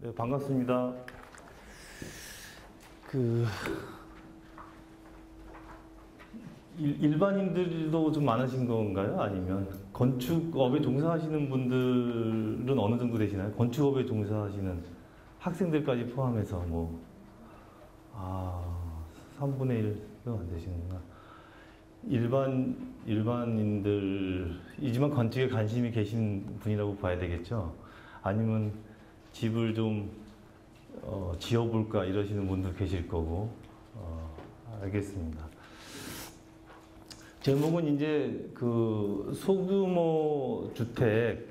네, 반갑습니다. 일반인들도 좀 많으신 건가요? 아니면 건축업에 종사하시는 분들은 어느 정도 되시나요? 건축업에 종사하시는 학생들까지 포함해서 3분의 1도 안 되시는구나. 일반인들이지만 건축에 관심이 계신 분이라고 봐야 되겠죠? 아니면 집을 좀 지어볼까 이러시는 분도 계실 거고. 알겠습니다. 제목은 이제 소규모 주택,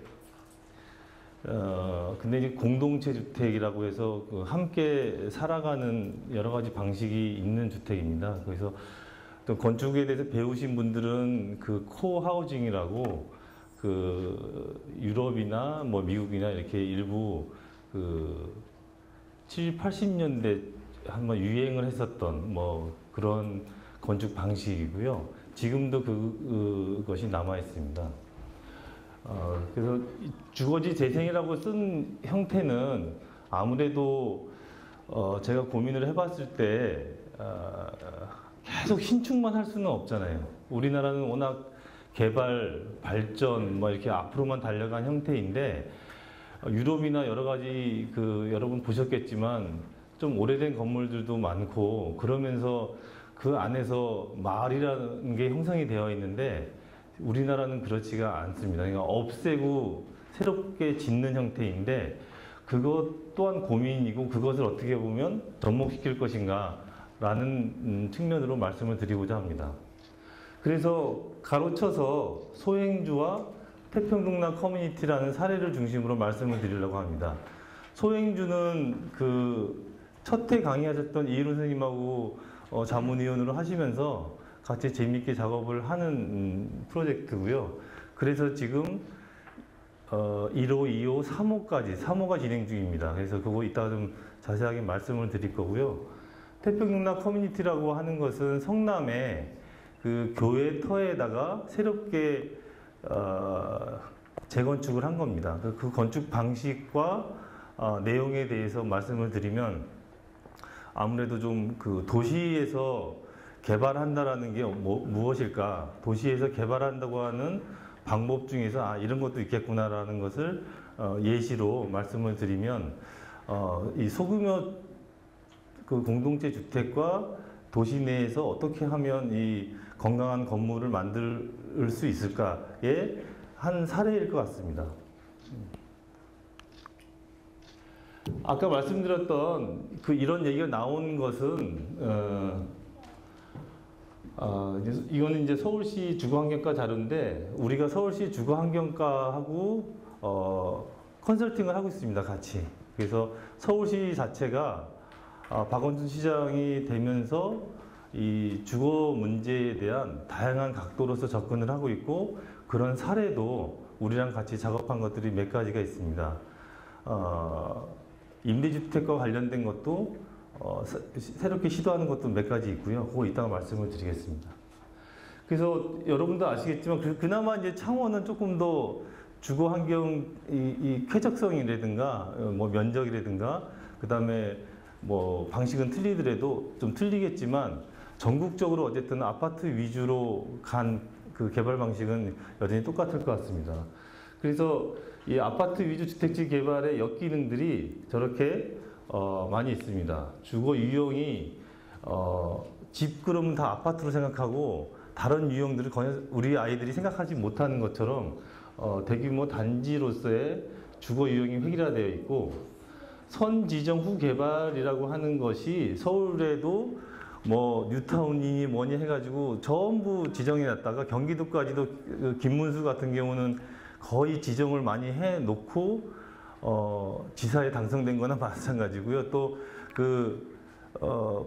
근데 이제 공동체 주택이라고 해서 함께 살아가는 여러 가지 방식이 있는 주택입니다. 그래서 또 건축에 대해서 배우신 분들은 코하우징이라고 유럽이나 미국이나 이렇게 일부 70, 80년대 한번 유행을 했었던 그런 건축 방식이고요. 지금도 그것이 남아 있습니다. 그래서 주거지 재생이라고 쓴 형태는 아무래도 제가 고민을 해봤을 때 계속 신축만 할 수는 없잖아요. 우리나라는 워낙 개발, 발전 이렇게 앞으로만 달려간 형태인데 유럽이나 여러 가지 여러분 보셨겠지만 좀 오래된 건물들도 많고 그러면서 그 안에서 마을이라는 게 형성이 되어 있는데 우리나라는 그렇지가 않습니다. 그러니까 없애고 새롭게 짓는 형태인데 그것 또한 고민이고 그것을 어떻게 보면 접목시킬 것인가 라는 측면으로 말씀을 드리고자 합니다. 그래서 가로쳐서 소행주와 태평동락 커뮤니티라는 사례를 중심으로 말씀을 드리려고 합니다. 소행주는 첫 해 강의하셨던 이일훈 선생님하고 자문위원으로 하시면서 같이 재미있게 작업을 하는 프로젝트고요. 그래서 지금 1호, 2호, 3호까지 3호가 진행 중입니다. 그래서 그거 이따가 좀 자세하게 말씀을 드릴 거고요. 태평동락 커뮤니티라고 하는 것은 성남에 교회 터에다가 새롭게 재건축을 한 겁니다. 그 건축 방식과 내용에 대해서 말씀을 드리면 아무래도 좀 도시에서 개발한다라는 게 무엇일까? 도시에서 개발한다고 하는 방법 중에서 이런 것도 있겠구나라는 것을 예시로 말씀을 드리면 이 소규모 공동체 주택과 도시 내에서 어떻게 하면 이 건강한 건물을 만들 수 있을까의 한 사례일 것 같습니다. 아까 말씀드렸던 이런 얘기가 나온 것은 이거는 이제 서울시 주거환경과 자료인데 우리가 서울시 주거환경과하고 컨설팅을 하고 있습니다. 같이. 그래서 서울시 자체가 박원순 시장이 되면서 이 주거 문제에 대한 다양한 각도로서 접근을 하고 있고 그런 사례도 우리랑 같이 작업한 것들이 몇 가지가 있습니다. 임대주택과 관련된 것도 새롭게 시도하는 것도 몇 가지 있고요. 그거 이따가 말씀을 드리겠습니다. 그래서 여러분도 아시겠지만 그나마 이제 창원은 조금 더 주거 환경 이 쾌적성이라든가 면적이라든가 그다음에 방식은 틀리더라도 좀 틀리겠지만 전국적으로 어쨌든 아파트 위주로 간 개발 방식은 여전히 똑같을 것 같습니다. 그래서 이 아파트 위주 주택지 개발의 역기능들이 저렇게 많이 있습니다. 주거 유형이 집 그러면 다 아파트로 생각하고 다른 유형들을 거의 우리 아이들이 생각하지 못하는 것처럼 대규모 단지로서의 주거 유형이 획일화되어 있고 선지정 후 개발이라고 하는 것이 서울에도 뉴타운이니 뭐니 해가지고 전부 지정해 놨다가 경기도까지도 김문수 같은 경우는 거의 지정을 많이 해 놓고 지사에 당선된 거나 마찬가지고요. 또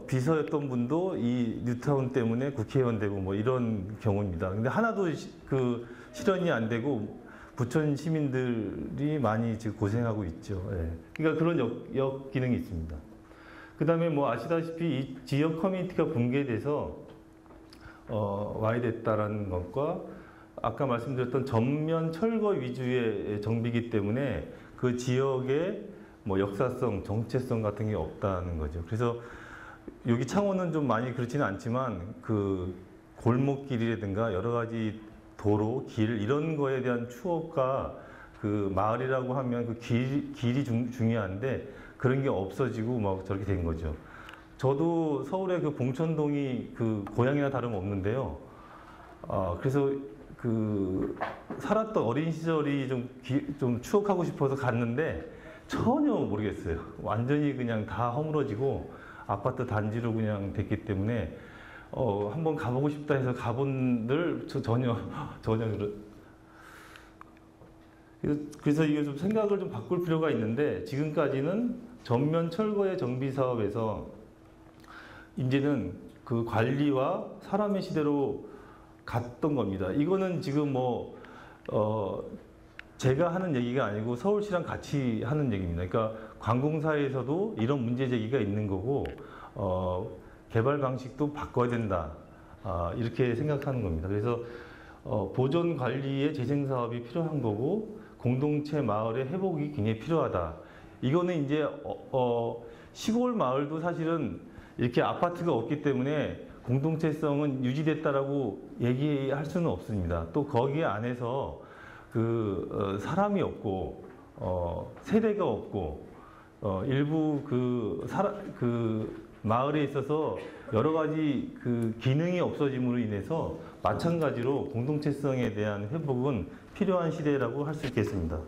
비서였던 분도 이 뉴타운 때문에 국회의원 되고 이런 경우입니다. 근데 하나도 실현이 안 되고 부천 시민들이 많이 지금 고생하고 있죠. 예. 그러니까 그런 역기능이 있습니다. 그 다음에 아시다시피 이 지역 커뮤니티가 붕괴돼서 와야 됐다라는 것과 아까 말씀드렸던 전면 철거 위주의 정비이기 때문에 그 지역의 뭐 역사성, 정체성 같은 게 없다는 거죠. 그래서 여기 창원은 좀 많이 그렇지는 않지만 그 골목길이라든가 여러 가지 도로, 길 이런 거에 대한 추억과 그 마을이라고 하면 그 길이 중요한데 그런 게 없어지고 막 저렇게 된 거죠. 저도 서울의 그 봉천동이 그 고향이나 다름없는데요. 그래서 그 살았던 어린 시절이 좀 추억하고 싶어서 갔는데 전혀 모르겠어요. 완전히 그냥 다 허물어지고 아파트 단지로 그냥 됐기 때문에 한번 가보고 싶다 해서 가본들 전혀 그래서 이게 좀 생각을 좀 바꿀 필요가 있는데 지금까지는 전면 철거의 정비 사업에서 이제는 그 관리와 사람의 시대로 갔던 겁니다. 이거는 지금 뭐 제가 하는 얘기가 아니고 서울시랑 같이 하는 얘기입니다. 그러니까 관공사에서도 이런 문제 제기가 있는 거고 개발 방식도 바꿔야 된다. 이렇게 생각하는 겁니다. 그래서 보존 관리의 재생 사업이 필요한 거고 공동체 마을의 회복이 굉장히 필요하다. 이거는 이제 시골 마을도 사실은 이렇게 아파트가 없기 때문에 공동체성은 유지됐다라고 얘기할 수는 없습니다. 또 거기 안에서 그 사람이 없고 세대가 없고 일부 그 마을에 있어서 여러 가지 그 기능이 없어짐으로 인해서 마찬가지로 공동체성에 대한 회복은 필요한 시대라고 할 수 있겠습니다.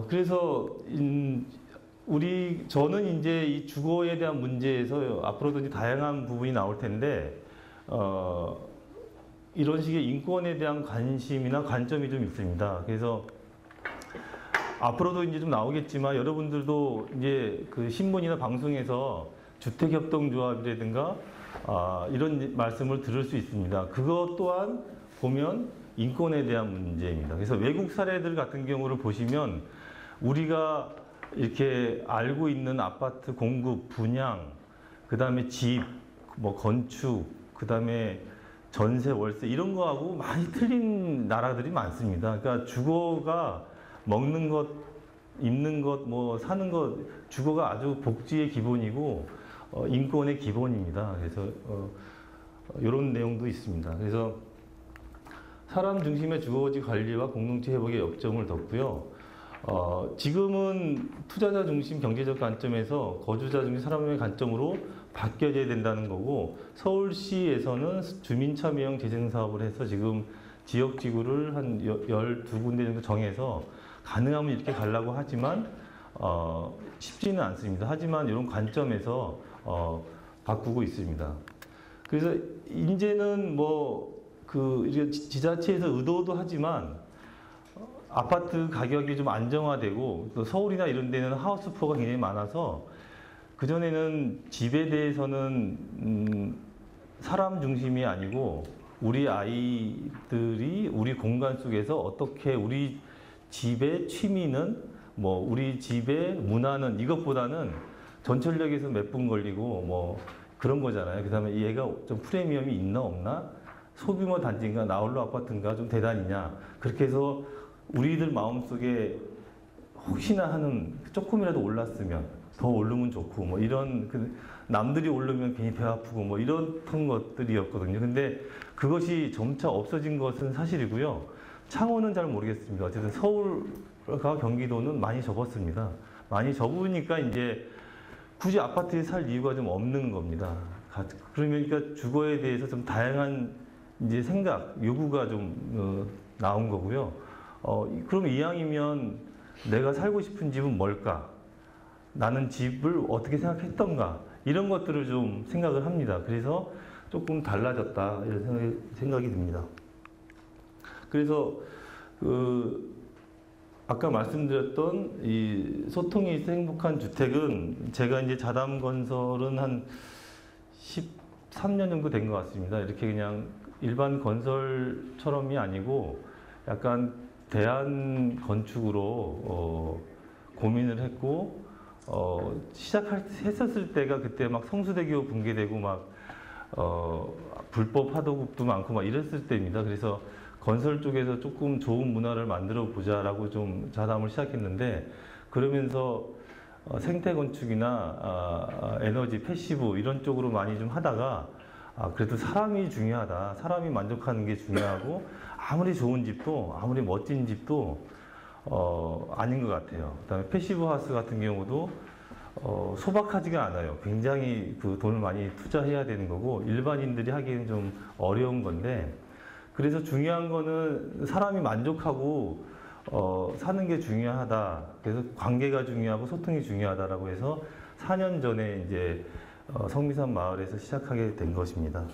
그래서 저는 이제 이 주거에 대한 문제에서 앞으로도 이제 다양한 부분이 나올 텐데 이런 식의 인권에 대한 관심이나 관점이 좀 있습니다. 그래서 앞으로도 이제 좀 나오겠지만 여러분들도 이제 그 신문이나 방송에서 주택협동조합이라든가 이런 말씀을 들을 수 있습니다. 그것 또한 보면 인권에 대한 문제입니다. 그래서 외국 사례들 같은 경우를 보시면 우리가 이렇게 알고 있는 아파트 공급, 분양, 그 다음에 집, 뭐 건축, 그 다음에 전세, 월세 이런 거하고 많이 틀린 나라들이 많습니다. 그러니까 주거가 먹는 것, 입는 것, 뭐 사는 것, 주거가 아주 복지의 기본이고 인권의 기본입니다. 그래서 이런 내용도 있습니다. 그래서 사람 중심의 주거지 관리와 공동체 회복의 역점을 뒀고요. 지금은 투자자 중심 경제적 관점에서 거주자 중심 사람의 관점으로 바뀌어져야 된다는 거고 서울시에서는 주민참여형 재생사업을 해서 지금 지역지구를 한 12군데 정도 정해서 가능하면 이렇게 가려고 하지만 쉽지는 않습니다. 하지만 이런 관점에서 바꾸고 있습니다. 그래서 이제는 뭐 그 지자체에서 의도도 하지만 아파트 가격이 좀 안정화되고 또 서울이나 이런 데는 하우스포가 굉장히 많아서 그전에는 집에 대해서는 사람 중심이 아니고 우리 아이들이 우리 공간 속에서 어떻게 우리 집의 취미는 뭐 우리 집의 문화는 이것보다는 전철역에서 몇 분 걸리고 뭐 그런 거잖아요. 그 다음에 얘가 좀 프리미엄이 있나 없나 소규모 단지인가 나홀로 아파트인가 좀 대단이냐 그렇게 해서 우리들 마음속에 혹시나 하는 조금이라도 올랐으면 더 오르면 좋고 뭐 이런 남들이 오르면 괜히 배 아프고 뭐 이런 것들이었거든요. 근데 그것이 점차 없어진 것은 사실이고요. 창원은 잘 모르겠습니다. 어쨌든 서울과 경기도는 많이 접었습니다. 많이 접으니까 이제 굳이 아파트에 살 이유가 좀 없는 겁니다. 그러니까 주거에 대해서 좀 다양한 이제 생각, 요구가 좀 나온 거고요. 그럼 이왕이면 내가 살고 싶은 집은 뭘까? 나는 집을 어떻게 생각했던가? 이런 것들을 좀 생각을 합니다. 그래서 조금 달라졌다 이런 생각이 듭니다. 그래서 아까 말씀드렸던 이 소통이 있어 행복한 주택은 제가 이제 자담건설은 한 13년 정도 된 것 같습니다. 이렇게 그냥 일반 건설처럼이 아니고 약간 대안 건축으로 고민을 했고 시작했었을 때가 그때 막 성수대교 붕괴되고 막 불법 하도급도 많고 막 이랬을 때입니다. 그래서 건설 쪽에서 조금 좋은 문화를 만들어 보자라고 좀 자담을 시작했는데 그러면서 생태 건축이나 에너지 패시브 이런 쪽으로 많이 좀 하다가 그래도 사람이 중요하다. 사람이 만족하는 게 중요하고 아무리 좋은 집도 아무리 멋진 집도 아닌 것 같아요. 그다음에 패시브 하우스 같은 경우도 소박하지가 않아요. 굉장히 그 돈을 많이 투자해야 되는 거고 일반인들이 하기에는 좀 어려운 건데 그래서 중요한 거는 사람이 만족하고 사는 게 중요하다. 그래서 관계가 중요하고 소통이 중요하다라고 해서 4년 전에 이제 성미산 마을에서 시작하게 된 것입니다.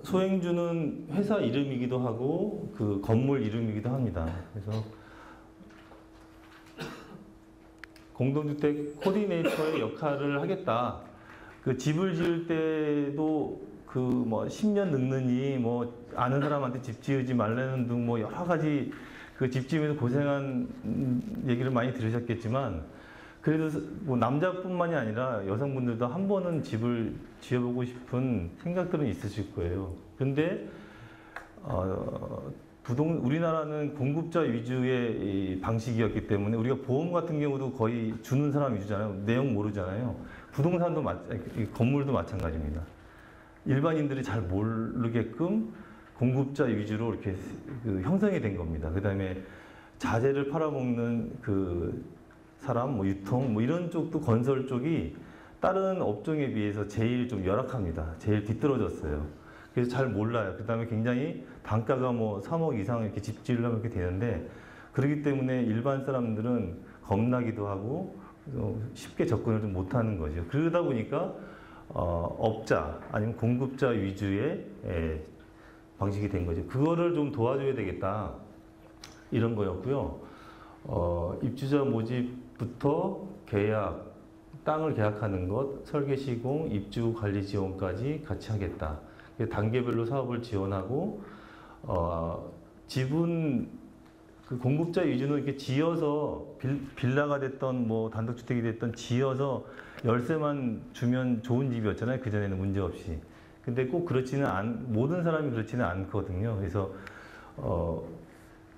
소행주는 회사 이름이기도 하고 그 건물 이름이기도 합니다. 그래서 공동주택 코디네이터의 역할을 하겠다. 그 집을 지을 때도 그 뭐 10년 늙느니 뭐 아는 사람한테 집 지으지 말라는 등 뭐 여러 가지 그 집 지으면서 고생한 얘기를 많이 들으셨겠지만 그래도 뭐 남자뿐만이 아니라 여성분들도 한 번은 집을 지어보고 싶은 생각들은 있으실 거예요. 근데 우리나라는 공급자 위주의 이 방식이었기 때문에 우리가 보험 같은 경우도 거의 주는 사람 위주잖아요. 내용 모르잖아요. 부동산도 건물도 마찬가지입니다. 일반인들이 잘 모르게끔 공급자 위주로 이렇게 형성이 된 겁니다. 그 다음에 자재를 팔아먹는 그 사람, 뭐 유통, 뭐 이런 쪽도 건설 쪽이 다른 업종에 비해서 제일 좀 열악합니다. 제일 뒤떨어졌어요. 그래서 잘 몰라요. 그 다음에 굉장히 단가가 뭐 3억 이상 이렇게 집 지으려면 이렇게 되는데 그렇기 때문에 일반 사람들은 겁나기도 하고 쉽게 접근을 좀 못하는 거죠. 그러다 보니까 업자 아니면 공급자 위주의 방식이 된 거죠. 그거를 좀 도와줘야 되겠다 이런 거였고요. 입주자 모집부터 계약, 땅을 계약하는 것, 설계 시공, 입주 관리 지원까지 같이 하겠다. 단계별로 사업을 지원하고 집은 그 공급자 위주는 이렇게 지어서 빌라가 됐던 뭐 단독주택이 됐던 지어서 열쇠만 주면 좋은 집이었잖아요. 그전에는 문제 없이. 근데 꼭 모든 사람이 그렇지는 않거든요. 그래서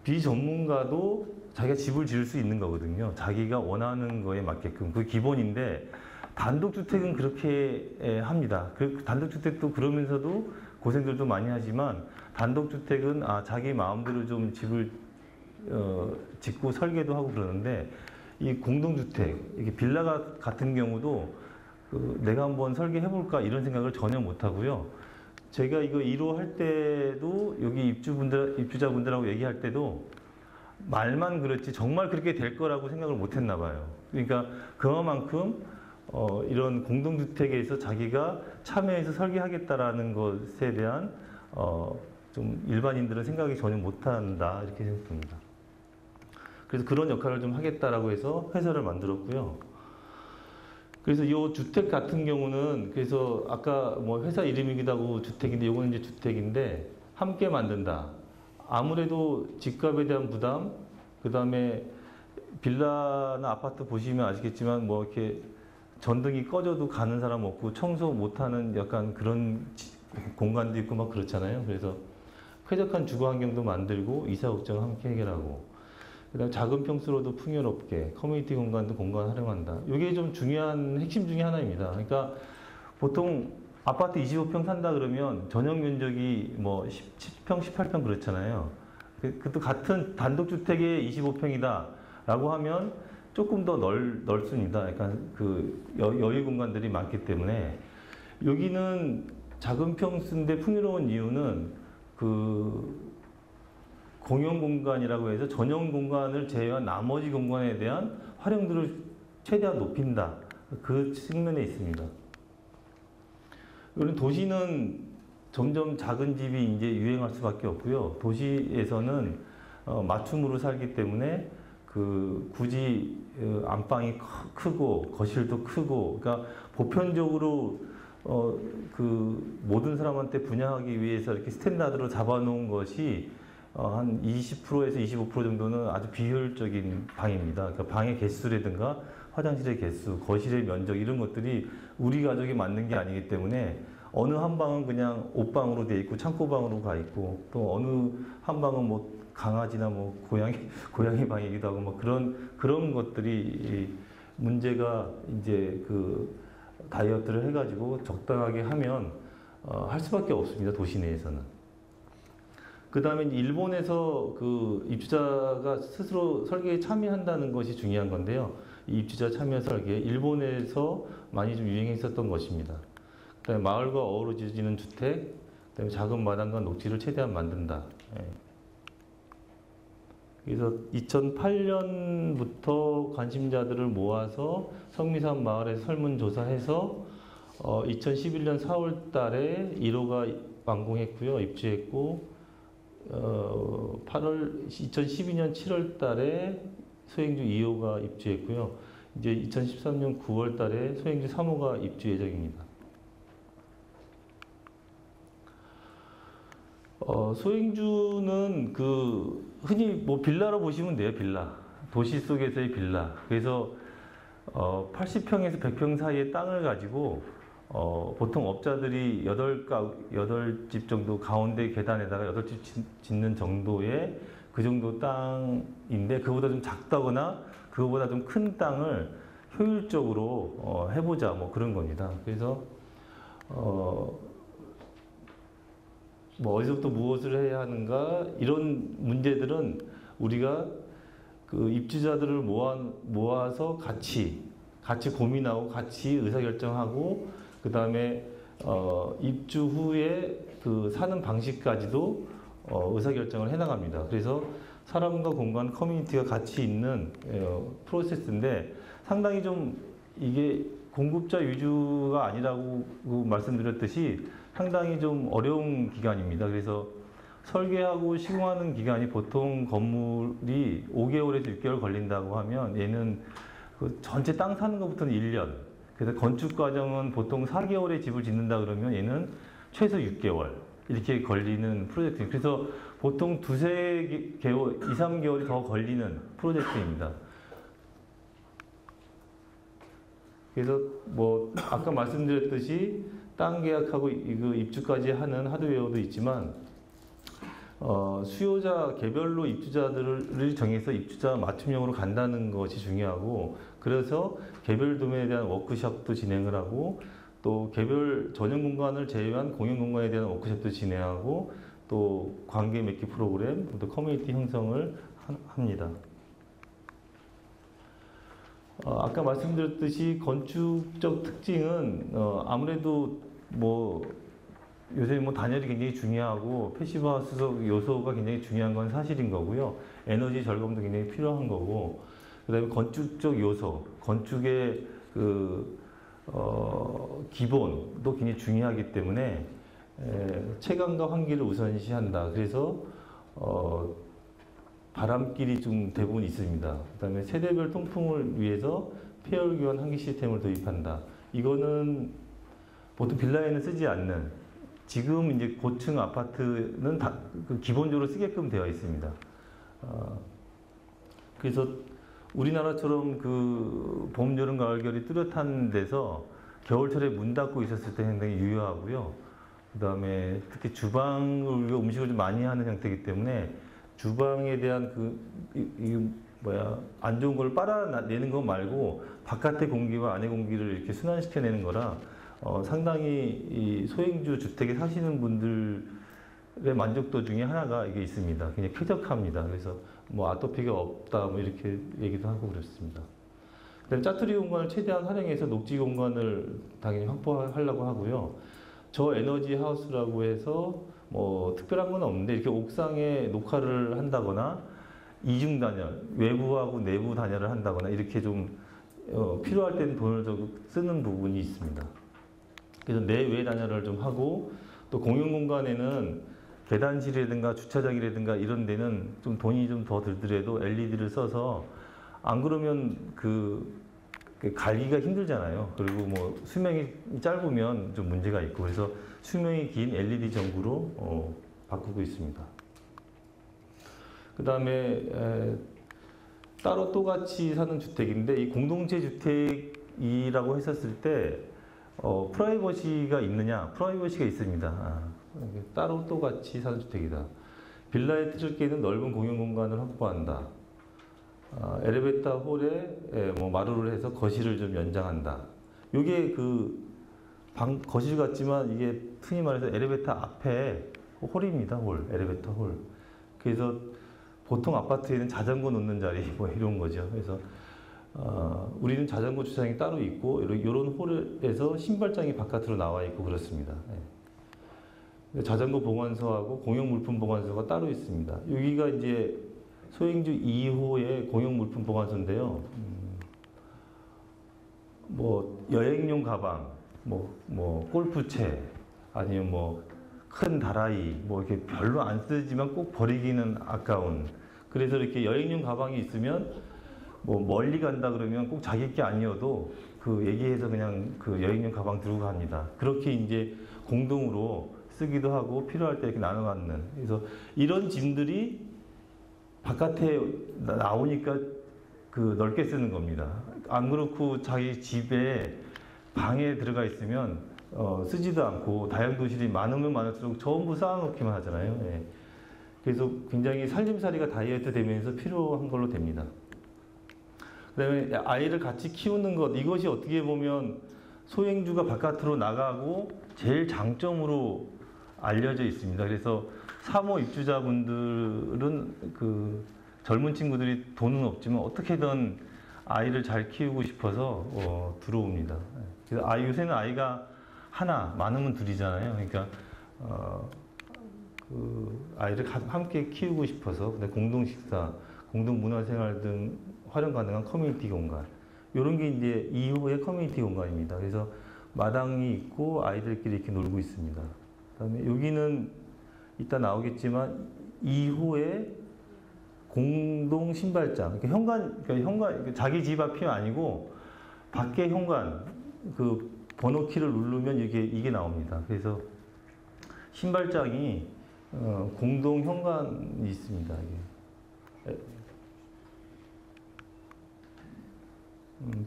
비전문가도 자기가 집을 지을 수 있는 거거든요. 자기가 원하는 거에 맞게끔. 그게 기본인데 단독주택은 그렇게 합니다. 그 단독주택도 그러면서도 고생들도 많이 하지만 단독주택은 자기 마음대로 좀 집을 짓고 설계도 하고 그러는데 이 공동주택, 이게 빌라 같은 경우도 내가 한번 설계해볼까 이런 생각을 전혀 못 하고요. 제가 이거 1호 할 때도 여기 입주자분들하고 얘기할 때도 말만 그렇지 정말 그렇게 될 거라고 생각을 못 했나 봐요. 그러니까 그만큼 이런 공동주택에서 자기가 참여해서 설계하겠다라는 것에 대한 좀 일반인들은 생각이 전혀 못한다 이렇게 생각합니다. 그래서 그런 역할을 좀 하겠다라고 해서 회사를 만들었고요. 그래서 이 주택 같은 경우는 그래서 아까 뭐 회사 이름이기도 하고 주택인데 이거는 이제 주택인데 함께 만든다. 아무래도 집값에 대한 부담, 그 다음에 빌라나 아파트 보시면 아시겠지만 뭐 이렇게 전등이 꺼져도 가는 사람 없고 청소 못하는 약간 그런 공간도 있고 막 그렇잖아요. 그래서 쾌적한 주거 환경도 만들고 이사 걱정을 함께 해결하고 그다음에 작은 평수로도 풍요롭게 커뮤니티 공간도 공간 활용한다. 이게 좀 중요한 핵심 중에 하나입니다. 그러니까 보통 아파트 25평 산다 그러면 전용 면적이 뭐 10평, 18평 그렇잖아요. 그것도 같은 단독주택에 25평이다 라고 하면 조금 더 넓습니다. 약간 그 여유 공간들이 많기 때문에 여기는 작은 평수인데 풍요로운 이유는 그 공용 공간이라고 해서 전용 공간을 제외한 나머지 공간에 대한 활용도를 최대한 높인다. 그 측면에 있습니다. 그리고 도시는 점점 작은 집이 이제 유행할 수밖에 없고요. 도시에서는 맞춤으로 살기 때문에 그 굳이 안방이 크고 거실도 크고 그러니까 보편적으로 그 모든 사람한테 분양하기 위해서 이렇게 스탠다드로 잡아놓은 것이 한 20%에서 25% 정도는 아주 비효율적인 방입니다. 그러니까 방의 개수라든가 화장실의 개수, 거실의 면적 이런 것들이 우리 가족에 맞는 게 아니기 때문에 어느 한 방은 그냥 옷방으로 돼 있고 창고방으로 가 있고 또 어느 한 방은 뭐 강아지나 뭐 고양이 방이기도 하고 뭐 그런 것들이 이 문제가 이제 그 다이어트를 해가지고 적당하게 하면 할 수밖에 없습니다. 도시 내에서는. 그 다음에 일본에서 그 입주자가 스스로 설계에 참여한다는 것이 중요한 건데요. 이 입주자 참여 설계, 일본에서 많이 좀 유행했었던 것입니다. 그다음에 마을과 어우러지는 주택, 그다음에 작은 마당과 녹지를 최대한 만든다. 예. 그래서 2008년부터 관심자들을 모아서 성미산 마을에서 설문조사해서 2011년 4월 달에 1호가 완공했고요. 입주했고 2012년 7월 달에 소행주 2호가 입주했고요. 이제 2013년 9월 달에 소행주 3호가 입주 예정입니다. 소행주는 그 흔히 뭐 빌라로 보시면 돼요. 빌라. 도시 속에서의 빌라. 그래서 80평에서 100평 사이의 땅을 가지고 보통 업자들이 8집 정도 가운데 계단에다가 8집 짓는 정도의 그 정도 땅인데 그거보다 좀 작다거나 그거보다 좀 큰 땅을 효율적으로 해보자 뭐 그런 겁니다. 그래서 뭐 어디서부터 무엇을 해야 하는가 이런 문제들은 우리가 그 입주자들을 모아서 같이 고민하고 같이 의사결정하고 그 다음에 입주 후에 그 사는 방식까지도 의사결정을 해나갑니다. 그래서 사람과 공간, 커뮤니티가 같이 있는 프로세스인데 상당히 좀 이게 공급자 위주가 아니라고 말씀드렸듯이 상당히 좀 어려운 기간입니다. 그래서 설계하고 시공하는 기간이 보통 건물이 5개월에서 6개월 걸린다고 하면 얘는 그 전체 땅 사는 것부터는 1년. 그래서 건축 과정은 보통 4개월에 집을 짓는다 그러면 얘는 최소 6개월 이렇게 걸리는 프로젝트입니다. 그래서 보통 2~3개월, 2~3개월이 더 걸리는 프로젝트입니다. 그래서 뭐 아까 말씀드렸듯이 땅 계약하고 이거 입주까지 하는 하드웨어도 있지만 수요자 개별로 입주자들을 정해서 입주자 맞춤형으로 간다는 것이 중요하고 그래서 개별 도면에 대한 워크숍도 진행을 하고 또 개별 전용 공간을 제외한 공용 공간에 대한 워크숍도 진행하고 또 관계 맺기 프로그램, 또 커뮤니티 형성을 합니다. 아까 말씀드렸듯이 건축적 특징은 아무래도 뭐 요새 뭐 단열이 굉장히 중요하고 패시브하우스 요소가 굉장히 중요한 건 사실인 거고요. 에너지 절감도 굉장히 필요한 거고 그다음에 건축적 요소, 건축의 그 기본도 굉장히 중요하기 때문에 채광과 환기를 우선시한다. 그래서 바람길이 좀 대부분 있습니다. 그다음에 세대별 통풍을 위해서 폐열 교환 환기 시스템을 도입한다. 이거는 보통 빌라에는 쓰지 않는 지금 이제 고층 아파트는 다 기본적으로 쓰게끔 되어 있습니다. 그래서 우리나라처럼 그 봄, 여름, 가을, 겨울이 뚜렷한 데서 겨울철에 문 닫고 있었을 때 상당히 유효하고요. 그 다음에 특히 주방을 우리가 음식을 좀 많이 하는 형태이기 때문에 주방에 대한 안 좋은 걸 빨아내는 거 말고 바깥의 공기와 안의 공기를 이렇게 순환시켜내는 거라 상당히 이 소행주 주택에 사시는 분들의 만족도 중에 하나가 이게 있습니다. 굉장히 쾌적합니다. 그래서 뭐 아토피가 없다 뭐 이렇게 얘기도 하고 그렇습니다. 그다음에 짜투리 공간을 최대한 활용해서 녹지 공간을 당연히 확보하려고 하고요. 저에너지 하우스라고 해서 뭐 특별한 건 없는데 이렇게 옥상에 녹화를 한다거나 이중 단열, 외부하고 내부 단열을 한다거나 이렇게 좀 필요할 때는 돈을 좀 쓰는 부분이 있습니다. 그래서 내외 단열을 좀 하고 또 공용 공간에는 계단실이라든가 주차장이라든가 이런 데는 좀 돈이 좀 더 들더라도 LED를 써서 안 그러면 그 갈기가 힘들잖아요. 그리고 뭐 수명이 짧으면 좀 문제가 있고 그래서 수명이 긴 LED 전구로 바꾸고 있습니다. 그 다음에 따로 또 같이 사는 주택인데 이 공동체 주택이라고 했었을 때 프라이버시가 있느냐? 프라이버시가 있습니다. 이게 따로 또 같이 사는 주택이다. 빌라의 틀을게는 넓은 공용 공간을 확보한다. 엘리베이터 홀에 뭐 마루를 해서 거실을 좀 연장한다. 이게 그 거실 같지만 이게 흔히 말해서 엘리베이터 앞에 홀입니다. 홀, 엘리베이터 홀. 그래서 보통 아파트에는 자전거 놓는 자리 뭐 이런 거죠. 그래서 우리는 자전거 주차장이 따로 있고 이런 홀에서 신발장이 바깥으로 나와 있고 그렇습니다. 네. 자전거 보관소하고 공용 물품 보관소가 따로 있습니다. 여기가 이제 소행주 2호의 공용 물품 보관소인데요. 뭐 여행용 가방, 뭐 골프채, 아니면 뭐 큰 다라이, 뭐 이렇게 별로 안 쓰지만 꼭 버리기는 아까운. 그래서 이렇게 여행용 가방이 있으면 뭐 멀리 간다 그러면 꼭 자기 게 아니어도 그 얘기해서 그냥 그 여행용 가방 들고 갑니다. 그렇게 이제 공동으로 쓰기도 하고 필요할 때 이렇게 나눠 갖는. 그래서 이런 짐들이 바깥에 나오니까 그 넓게 쓰는 겁니다. 안 그렇고 자기 집에 방에 들어가 있으면 쓰지도 않고 다용도실이 많으면 많을수록 전부 쌓아놓기만 하잖아요. 예. 그래서 굉장히 살림살이가 다이어트 되면서 필요한 걸로 됩니다. 그 다음에 아이를 같이 키우는 것, 이것이 어떻게 보면 소행주가 바깥으로 나가고 제일 장점으로 알려져 있습니다. 그래서 3호 입주자분들은 그 젊은 친구들이 돈은 없지만 어떻게든 아이를 잘 키우고 싶어서 들어옵니다. 그래서 요새는 아이가 하나, 많으면 둘이잖아요. 그러니까 그 아이를 함께 키우고 싶어서 공동 식사, 공동 문화생활 등 활용 가능한 커뮤니티 공간, 이런 게 이제 2호의 커뮤니티 공간입니다. 그래서 마당이 있고 아이들끼리 이렇게 놀고 있습니다. 그다음에 여기는 이따 나오겠지만 2호의 공동 신발장, 그러니까 자기 집 앞이 아니고 밖에 현관, 그 번호키를 누르면 이게 나옵니다. 그래서 신발장이 공동 현관이 있습니다. 이게.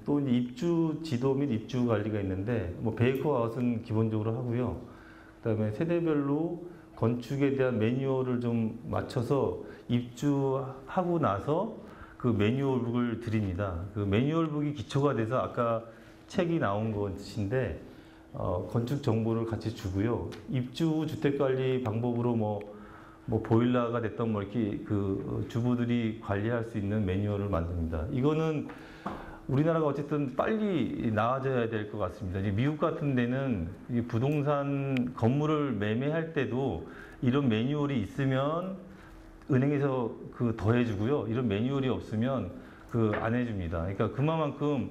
또 이제 입주 지도 및 입주 관리가 있는데 뭐 베이커아웃은 기본적으로 하고요. 그다음에 세대별로 건축에 대한 매뉴얼을 좀 맞춰서 입주하고 나서 그 매뉴얼북을 드립니다. 그 매뉴얼북이 기초가 돼서 아까 책이 나온 것인데 건축 정보를 같이 주고요. 입주 후 주택관리 방법으로 뭐 보일러가 됐던 뭐 이렇게 그 주부들이 관리할 수 있는 매뉴얼을 만듭니다. 이거는 우리나라가 어쨌든 빨리 나아져야 될 것 같습니다. 이제 미국 같은 데는 부동산 건물을 매매할 때도 이런 매뉴얼이 있으면 은행에서 그 더해주고요. 이런 매뉴얼이 없으면 그 안 해줍니다. 그러니까 그만큼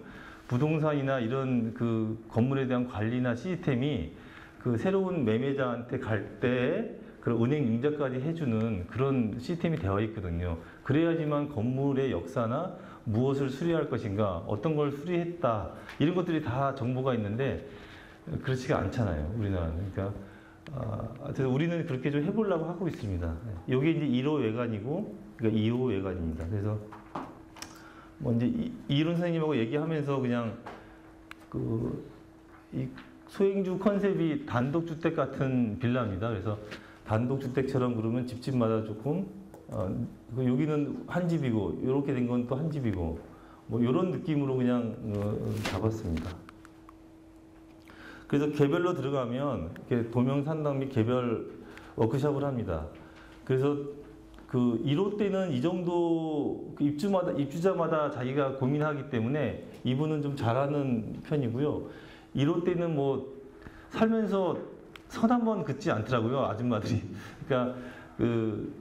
부동산이나 이런 그 건물에 대한 관리나 시스템이 그 새로운 매매자한테 갈 때 그 은행 융자까지 해주는 그런 시스템이 되어 있거든요. 그래야지만 건물의 역사나 무엇을 수리할 것인가, 어떤 걸 수리했다, 이런 것들이 다 정보가 있는데 그렇지가 않잖아요, 우리나라는. 그러니까 우리는 그렇게 좀 해보려고 하고 있습니다. 여기 이제 1호 외관이고, 그러니까 2호 외관입니다. 그래서 뭐 이제 이론 선생님하고 얘기하면서 그냥 이 소행주 컨셉이 단독주택 같은 빌라입니다. 그래서 단독주택처럼 그러면 집집마다 조금 여기는 한 집이고 이렇게 된 건 또 한 집이고 뭐 이런 느낌으로 그냥 잡았습니다. 그래서 개별로 들어가면 이렇게 도명 상담 및 개별 워크숍을 합니다. 그래서 그 1호 때는 이 정도 입주자마다 자기가 고민하기 때문에 이분은 좀 잘하는 편이고요. 1호 때는 뭐 살면서 선 한 번 긋지 않더라고요, 아줌마들이. 그러니까 그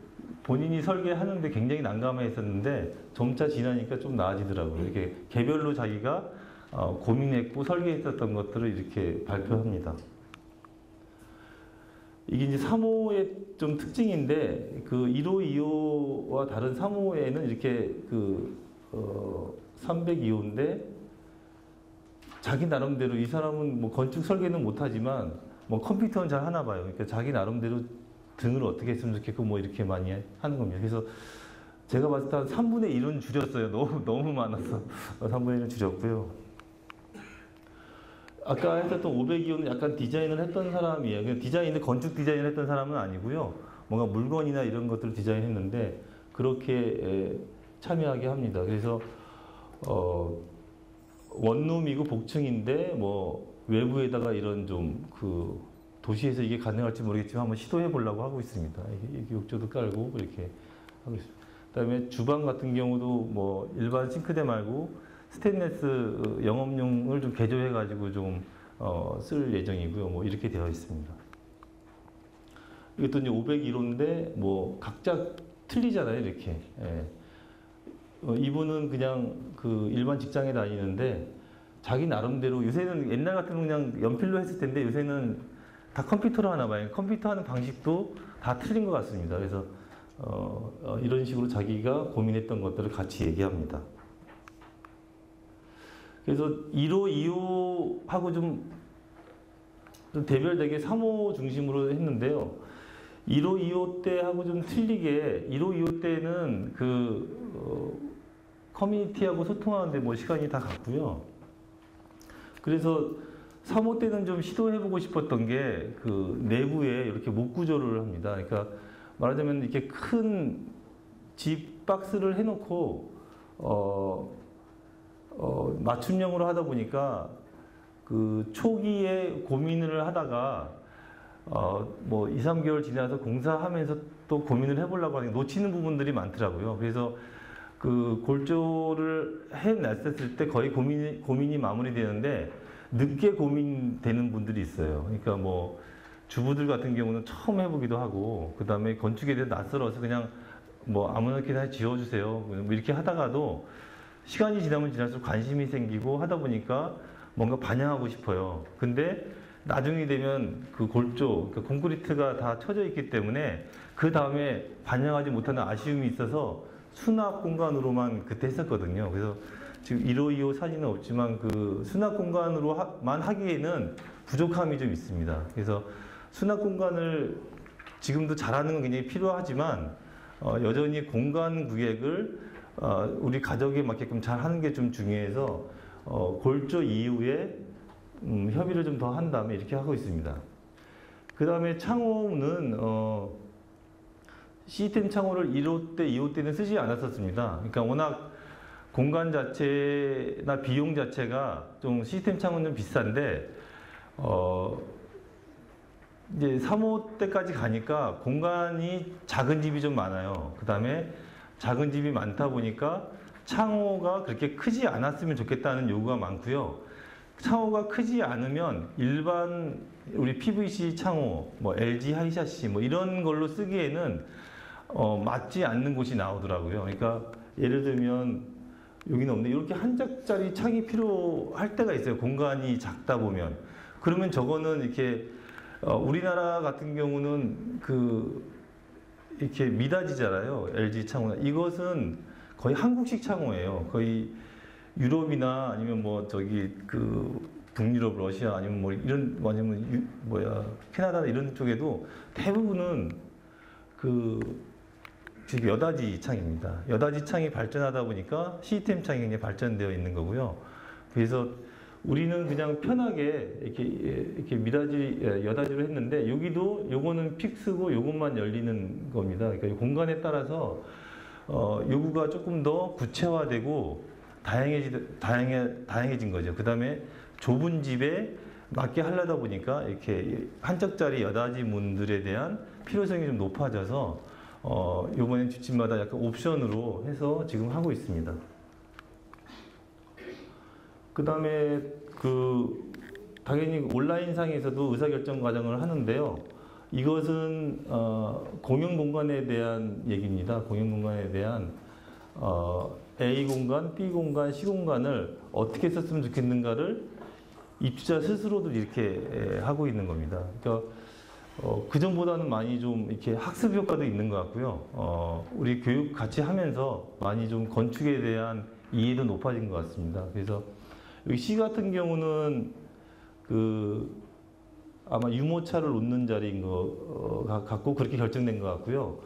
본인이 설계하는데 굉장히 난감했었는데 점차 지나니까 좀 나아지더라고요. 이렇게 개별로 자기가 고민했고 설계했었던 것들을 이렇게 발표합니다. 이게 이제 3호의 좀 특징인데 그 1호, 2호와 다른 3호에는 이렇게 302호인데 자기 나름대로 이 사람은 뭐 건축 설계는 못하지만 뭐 컴퓨터는 잘 하나 봐요. 그러니까 자기 나름대로 등을 어떻게 했으면 좋겠고 뭐 이렇게 많이 하는 겁니다. 그래서 제가 봤을 때 한 3분의 1은 줄였어요. 너무 많아서 3분의 1은 줄였고요. 아까 했었던 502호는 약간 디자인을 했던 사람이에요. 그냥 디자인을 건축 디자인을 했던 사람은 아니고요. 뭔가 물건이나 이런 것들을 디자인했는데 그렇게 참여하게 합니다. 그래서 원룸이고 복층인데 뭐 외부에다가 이런 좀 그 도시에서 이게 가능할지 모르겠지만 한번 시도해 보려고 하고 있습니다. 이게 욕조도 깔고 이렇게 하고 있습니다. 그다음에 주방 같은 경우도 뭐 일반 싱크대 말고 스테인레스 영업용을 좀 개조해 가지고 좀 쓸 예정이고요. 뭐 이렇게 되어 있습니다. 이것도 이제 501호인데 뭐 각자 틀리잖아요, 이렇게. 예. 이분은 그냥 그 일반 직장에 다니는데 자기 나름대로 요새는 옛날 같으면 그냥 연필로 했을 텐데 요새는 다 컴퓨터로 하나 봐요. 컴퓨터 하는 방식도 다 틀린 것 같습니다. 그래서 이런 식으로 자기가 고민했던 것들을 같이 얘기합니다. 그래서 1호, 2호하고 좀 대별되게 3호 중심으로 했는데요. 1호, 2호 때하고 좀 틀리게 1호, 2호 때는 커뮤니티하고 소통하는데 뭐 시간이 다 갔고요. 그래서 3호 때는 좀 시도해보고 싶었던 게 그 내부에 이렇게 목 구조를 합니다. 그러니까 말하자면 이렇게 큰 집 박스를 해놓고 맞춤형으로 하다 보니까 그 초기에 고민을 하다가 뭐 2, 3개월 지나서 공사하면서 또 고민을 해보려고 하니까 놓치는 부분들이 많더라고요. 그래서 그 골조를 해놨을 때 거의 고민이 마무리되는데 늦게 고민되는 분들이 있어요. 그러니까 뭐 주부들 같은 경우는 처음 해보기도 하고 그 다음에 건축에 대해 낯설어서 그냥 뭐 아무렇게나 지어주세요. 뭐 이렇게 하다가도 시간이 지나면 지날수록 관심이 생기고 하다 보니까 뭔가 반영하고 싶어요. 근데 나중에 되면 그 골조, 그러니까 콘크리트가 다 쳐져 있기 때문에 그 다음에 반영하지 못하는 아쉬움이 있어서 수납 공간으로만 그때 했었거든요. 그래서 지금 1호, 2호 사진은 없지만 그 수납 공간으로만 하기에는 부족함이 좀 있습니다. 그래서 수납 공간을 지금도 잘하는 건 굉장히 필요하지만 여전히 공간 구획을 우리 가족에 맞게끔 잘 하는 게 좀 중요해서 골조 이후에 협의를 좀 더 한 다음에 이렇게 하고 있습니다. 그 다음에 창호는 시스템 창호를 1호 때, 2호 때는 쓰지 않았었습니다. 그러니까 워낙 공간 자체나 비용 자체가 좀 시스템 창호는 좀 비싼데 이제 3호 때까지 가니까 공간이 작은 집이 좀 많아요. 그 다음에 작은 집이 많다 보니까 창호가 그렇게 크지 않았으면 좋겠다는 요구가 많고요. 창호가 크지 않으면 일반 우리 PVC 창호, 뭐 LG 하이샤시 뭐 이런 걸로 쓰기에는 맞지 않는 곳이 나오더라고요. 그러니까 예를 들면 여기는 없는데 이렇게 한 짝짜리 창이 필요할 때가 있어요. 공간이 작다 보면. 그러면 저거는 이렇게 우리나라 같은 경우는 이렇게 미닫이잖아요. LG 창호나. 이것은 거의 한국식 창호예요. 거의 유럽이나 아니면 뭐 북유럽, 러시아 아니면 뭐 이런 캐나다 이런 쪽에도 대부분은 지금 여닫이 창입니다. 여닫이 창이 발전하다 보니까 시스템 창이 굉장히 발전되어 있는 거고요. 그래서 우리는 그냥 편하게 이렇게 여닫이로 했는데 요거는 픽스고 요것만 열리는 겁니다. 그러니까 공간에 따라서 요구가 조금 더 구체화되고 다양해진 거죠. 그 다음에 좁은 집에 맞게 하려다 보니까 이렇게 한 짝짜리 여닫이 문들에 대한 필요성이 좀 높아져서 요번엔 집집마다 약간 옵션으로 해서 지금 하고 있습니다. 그 다음에 당연히 온라인상에서도 의사결정 과정을 하는데요. 이것은 공용 공간에 대한 얘기입니다. 공용 공간에 대한 A 공간, B 공간, C 공간을 어떻게 썼으면 좋겠는가를 입주자 스스로도 이렇게 하고 있는 겁니다. 그러니까 그전보다는 많이 좀 이렇게 학습 효과도 있는 것 같고요. 우리 교육 같이 하면서 많이 좀 건축에 대한 이해도 높아진 것 같습니다. 그래서 여기 C 같은 경우는 아마 유모차를 놓는 자리인 것 같고 그렇게 결정된 것 같고요.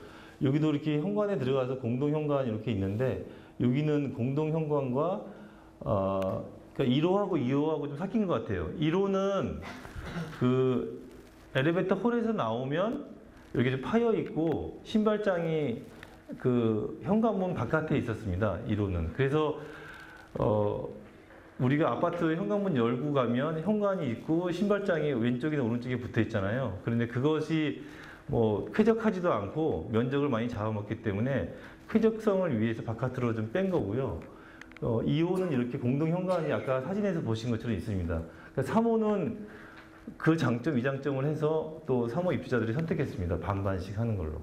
여기도 이렇게 현관에 들어가서 공동 현관이 이렇게 있는데 여기는 공동 현관과 그러니까 1호하고 2호하고 좀 섞인 것 같아요. 1호는 그 엘리베이터 홀에서 나오면 여기 좀 파여 있고 신발장이 그 현관문 바깥에 있었습니다. 1호는. 그래서 우리가 아파트 현관문 열고 가면 현관이 있고 신발장이 왼쪽이나 오른쪽에 붙어 있잖아요. 그런데 그것이 뭐 쾌적하지도 않고 면적을 많이 잡아먹기 때문에 쾌적성을 위해서 바깥으로 좀 뺀 거고요. 2호는 이렇게 공동 현관이 아까 사진에서 보신 것처럼 있습니다. 그러니까 3호는 그 장점, 이 장점을 해서 또 3호 입주자들이 선택했습니다. 반반씩 하는 걸로.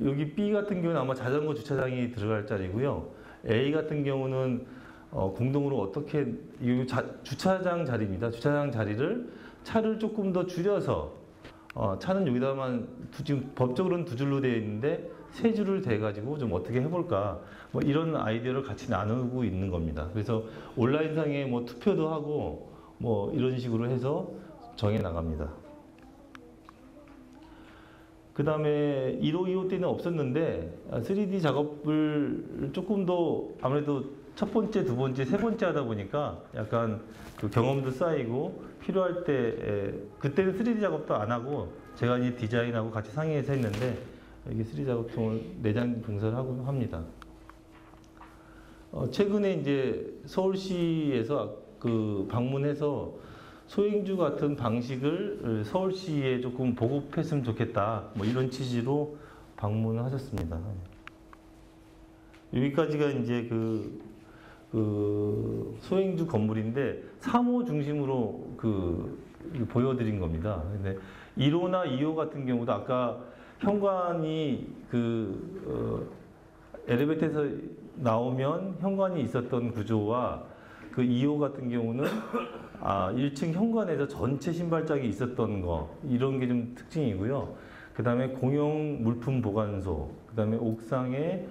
여기 B 같은 경우는 아마 자전거 주차장이 들어갈 자리고요. A 같은 경우는 공동으로 어떻게, 주차장 자리입니다. 주차장 자리를 차를 조금 더 줄여서, 차는 여기다만, 지금 법적으로는 2줄로 되어 있는데, 3줄을 대가지고 좀 어떻게 해볼까. 뭐 이런 아이디어를 같이 나누고 있는 겁니다. 그래서 온라인상에 뭐 투표도 하고, 뭐 이런 식으로 해서 정해 나갑니다. 그 다음에 1호, 2호 때는 없었는데 3D 작업을 조금 더 아무래도 첫 번째, 두 번째, 세 번째 하다 보니까 약간 그 경험도 쌓이고 필요할 때 그때는 3D 작업도 안 하고 제가 이제 디자인하고 같이 상의해서 했는데 이게 3D 작업통을 내장 공사를 하고 합니다. 최근에 이제 서울시에서 그 방문해서 소행주 같은 방식을 서울시에 조금 보급했으면 좋겠다. 뭐 이런 취지로 방문을 하셨습니다. 여기까지가 이제 그 소행주 건물인데 3호 중심으로 보여드린 겁니다. 근데 1호나 2호 같은 경우도 아까 현관이 엘리베이터에서 나오면 현관이 있었던 구조와 그 2호 같은 경우는 1층 현관에서 전체 신발장이 있었던 거 이런 게 좀 특징이고요. 그 다음에 공용 물품 보관소, 그 다음에 옥상에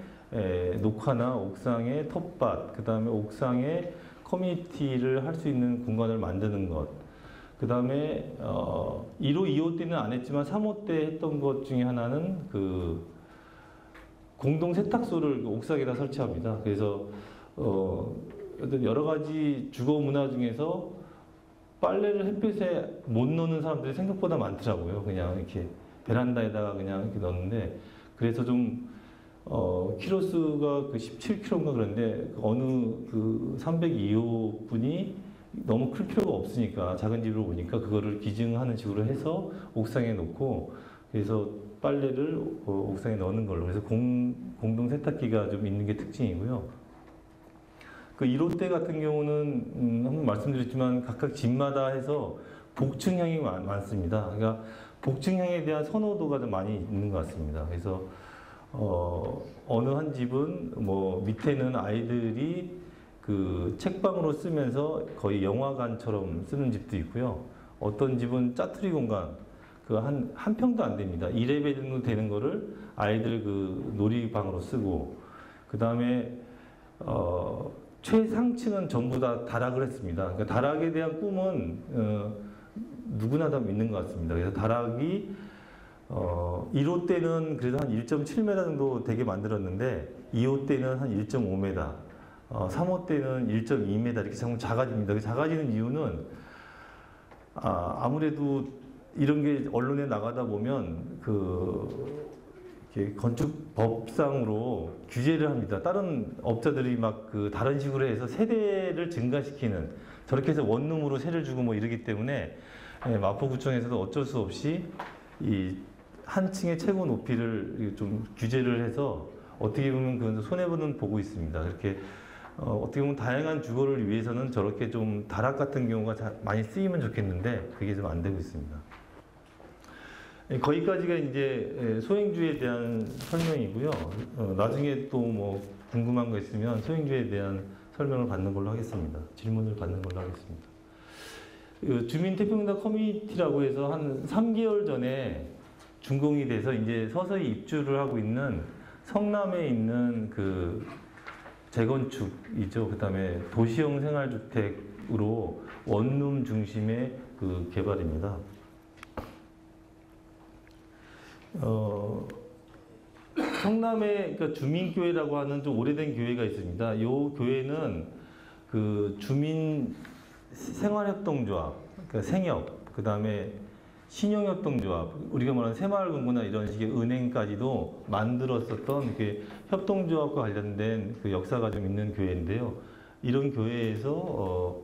녹화나 옥상에 텃밭, 그 다음에 옥상에 커뮤니티를 할 수 있는 공간을 만드는 것, 그 다음에 1호, 2호 때는 안 했지만 3호 때 했던 것 중에 하나는 그 공동 세탁소를 옥상에다 설치합니다. 그래서 어떤 여러 가지 주거 문화 중에서 빨래를 햇빛에 못 넣는 사람들이 생각보다 많더라고요. 그냥 이렇게 베란다에다가 그냥 이렇게 넣는데, 그래서 좀 키로수가 17kg인가 그런데 어느 302호 분이 너무 클 필요가 없으니까 작은 집으로 오니까 그거를 기증하는 식으로 해서 옥상에 놓고, 그래서 빨래를 옥상에 넣는 걸로, 그래서 공동 세탁기가 좀 있는 게 특징이고요. 그 1호대 같은 경우는 한번 말씀드렸지만 각각 집마다 해서 복층형이 많습니다. 그러니까 복층형에 대한 선호도가 좀 많이 있는 것 같습니다. 그래서 어느 한 집은 뭐 밑에는 아이들이 그 책방으로 쓰면서 거의 영화관처럼 쓰는 집도 있고요. 어떤 집은 짜투리 공간, 그 한 평도 안 됩니다. 2레벨 정도 되는 거를 아이들 그 놀이방으로 쓰고, 그 다음에 최상층은 전부 다 다락을 했습니다. 그러니까 다락에 대한 꿈은 누구나 다 있는 것 같습니다. 그래서 다락이 1호 때는 그래도 한 1.7m 정도 되게 만들었는데 2호 때는 한 1.5m, 3호 때는 1.2m 이렇게 자꾸 작아집니다. 작아지는 이유는 아무래도 이런 게 언론에 나가다 보면 이렇게 건축법상으로 규제를 합니다. 다른 업자들이 막 다른 식으로 해서 세대를 증가시키는, 저렇게 해서 원룸으로 세를 주고 뭐 이러기 때문에 마포구청에서도 어쩔 수 없이 이 한 층의 최고 높이를 좀 규제를 해서 어떻게 보면 그 손해보는 보고 있습니다. 그렇게 어떻게 보면 다양한 주거를 위해서는 저렇게 좀 다락 같은 경우가 많이 쓰이면 좋겠는데 그게 좀 안 되고 있습니다. 거기까지가 이제 소행주에 대한 설명이고요. 나중에 또 뭐 궁금한 거 있으면 소행주에 대한 설명을 받는 걸로 하겠습니다. 질문을 받는 걸로 하겠습니다. 주민태평당 커뮤니티라고 해서 한 3개월 전에 준공이 돼서 이제 서서히 입주를 하고 있는 성남에 있는 그 재건축이죠. 그 다음에 도시형 생활주택으로 원룸 중심의 그 개발입니다. 성남에 그러니까 주민교회라고 하는 좀 오래된 교회가 있습니다. 이 교회는 그 주민 생활협동조합, 그러니까 생협, 그 다음에 신용협동조합, 우리가 말하는 새마을금고나 이런 식의 은행까지도 만들었었던 그 협동조합과 관련된 그 역사가 좀 있는 교회인데요. 이런 교회에서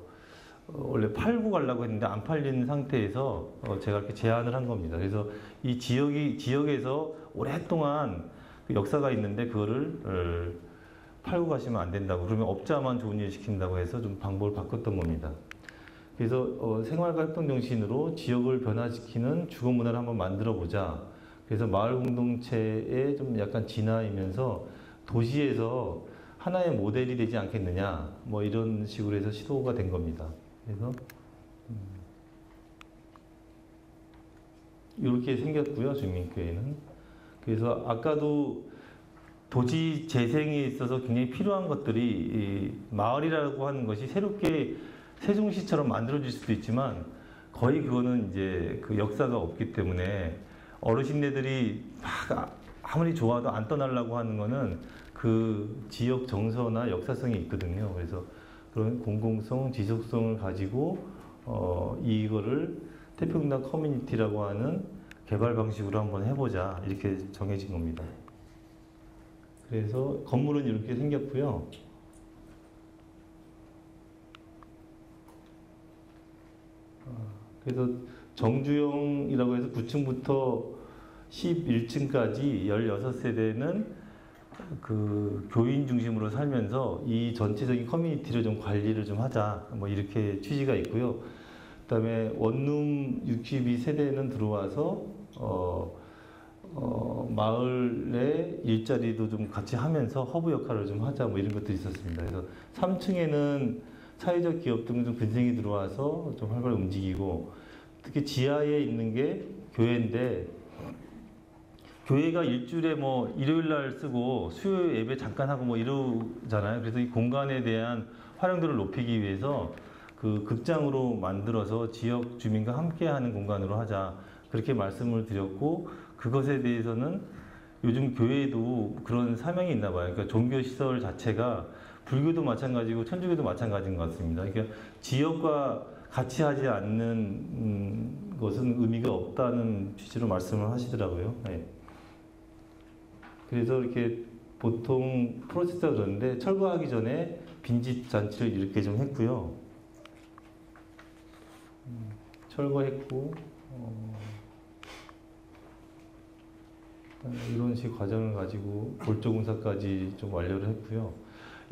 원래 팔고 가려고 했는데 안 팔린 상태에서 제가 이렇게 제안을 한 겁니다. 그래서 이 지역에서 오랫동안 그 역사가 있는데 그거를 팔고 가시면 안 된다고, 그러면 업자만 좋은 일 시킨다고 해서 좀 방법을 바꿨던 겁니다. 그래서 생활과 협동 정신으로 지역을 변화시키는 주거 문화를 한번 만들어 보자. 그래서 마을 공동체에 좀 약간 진화이면서 도시에서 하나의 모델이 되지 않겠느냐, 뭐 이런 식으로 해서 시도가 된 겁니다. 그래서 이렇게 생겼고요, 주민교회는. 그래서 아까도 도시 재생에 있어서 굉장히 필요한 것들이 이 마을이라고 하는 것이 새롭게 세종시처럼 만들어질 수도 있지만 거의 그거는 이제 그 역사가 없기 때문에 어르신네들이 막 아무리 좋아도 안 떠나려고 하는 거는 그 지역 정서나 역사성이 있거든요. 그래서 그런 공공성, 지속성을 가지고 이거를 태평당 커뮤니티라고 하는 개발 방식으로 한번 해보자, 이렇게 정해진 겁니다. 그래서 건물은 이렇게 생겼고요. 그래서 정주영이라고 해서 9층부터 11층까지 16세대는 그 교인 중심으로 살면서 이 전체적인 커뮤니티를 좀 관리를 좀 하자, 뭐 이렇게 취지가 있고요. 그다음에 원룸 62세대는 들어와서 마을의 일자리도 좀 같이 하면서 허브 역할을 좀 하자, 뭐 이런 것들이 있었습니다. 그래서 3층에는 사회적 기업 등 좀 근생이 들어와서 좀 활발히 움직이고, 특히 지하에 있는 게 교회인데, 교회가 일주일에 뭐 일요일 날 쓰고 수요일 예배 잠깐 하고 뭐 이러잖아요. 그래서 이 공간에 대한 활용도를 높이기 위해서 그 극장으로 만들어서 지역 주민과 함께 하는 공간으로 하자, 그렇게 말씀을 드렸고, 그것에 대해서는 요즘 교회에도 그런 사명이 있나 봐요. 그러니까 종교시설 자체가 불교도 마찬가지고 천주교도 마찬가지인 것 같습니다. 그러니까 지역과 같이 하지 않는 것은 의미가 없다는 취지로 말씀을 하시더라고요. 네. 그래서 이렇게 보통 프로세스가 그러는데, 철거하기 전에 빈집 잔치를 이렇게 좀 했고요. 철거했고, 이런 식 과정을 가지고 골조공사까지 좀 완료를 했고요.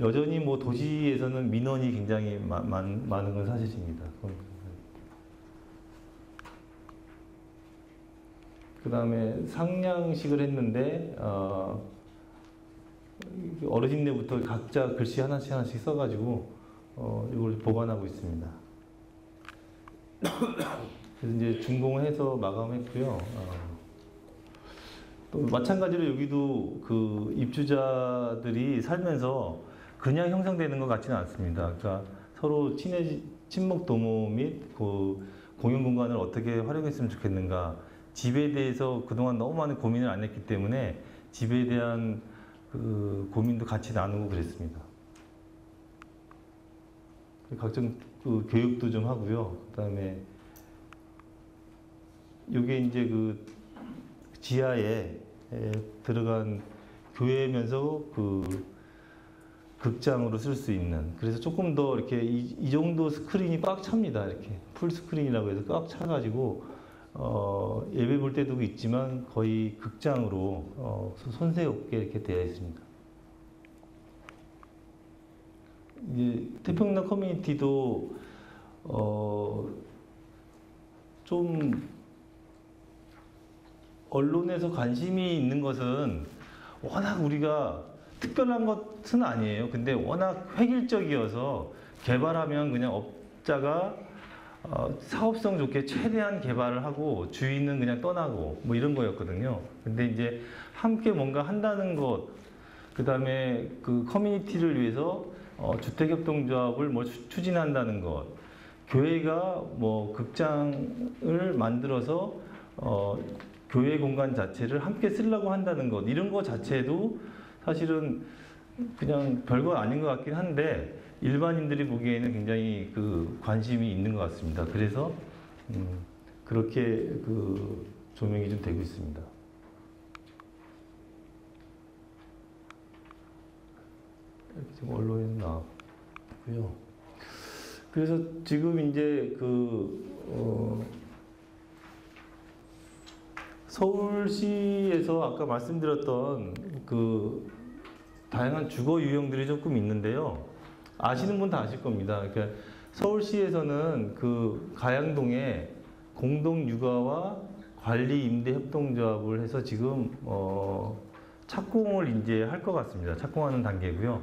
여전히 뭐 도시에서는 민원이 굉장히 많은 건 사실입니다. 그 다음에 상냥식을 했는데 어르신네부터 각자 글씨 하나씩 써가지고 이걸 보관하고 있습니다. 그래서 이제 준공해서 마감했고요. 또 마찬가지로 여기도 그 입주자들이 살면서 그냥 형성되는 것 같지는 않습니다. 그러니까 서로 친목 도모 및 그 공용 공간을 어떻게 활용했으면 좋겠는가, 집에 대해서 그동안 너무 많은 고민을 안 했기 때문에 집에 대한 그 고민도 같이 나누고 그랬습니다. 각종 그 교육도 좀 하고요. 그다음에 이게 이제 그 지하에 들어간 교회면서 그 극장으로 쓸 수 있는, 그래서 조금 더 이렇게 이 정도 스크린이 꽉 찹니다. 이렇게 풀 스크린이라고 해서 꽉 차가지고 예배 볼 때도 있지만 거의 극장으로 손색 없게 이렇게 되어 있습니다. 이제 태평당 커뮤니티도 좀 언론에서 관심이 있는 것은 워낙 우리가 특별한 것은 아니에요. 근데 워낙 획일적이어서 개발하면 그냥 업자가 사업성 좋게 최대한 개발을 하고 주인은 그냥 떠나고 뭐 이런 거였거든요. 근데 이제 함께 뭔가 한다는 것, 그 다음에 그 커뮤니티를 위해서 주택협동조합을 뭐 추진한다는 것, 교회가 뭐 극장을 만들어서 교회 공간 자체를 함께 쓰려고 한다는 것, 이런 것 자체도 사실은 그냥 별거 아닌 것 같긴 한데, 일반인들이 보기에는 굉장히 그 관심이 있는 것 같습니다. 그래서 그렇게 그 조명이 좀 되고 있습니다. 이렇게 지금 언론에 나왔고요. 그래서 지금 이제 서울시에서 아까 말씀드렸던 그 다양한 주거 유형들이 조금 있는데요. 아시는 분 다 아실 겁니다. 그러니까 서울시에서는 그 가양동에 공동 육아와 관리 임대 협동조합을 해서 지금 착공을 이제 할 것 같습니다. 착공하는 단계고요.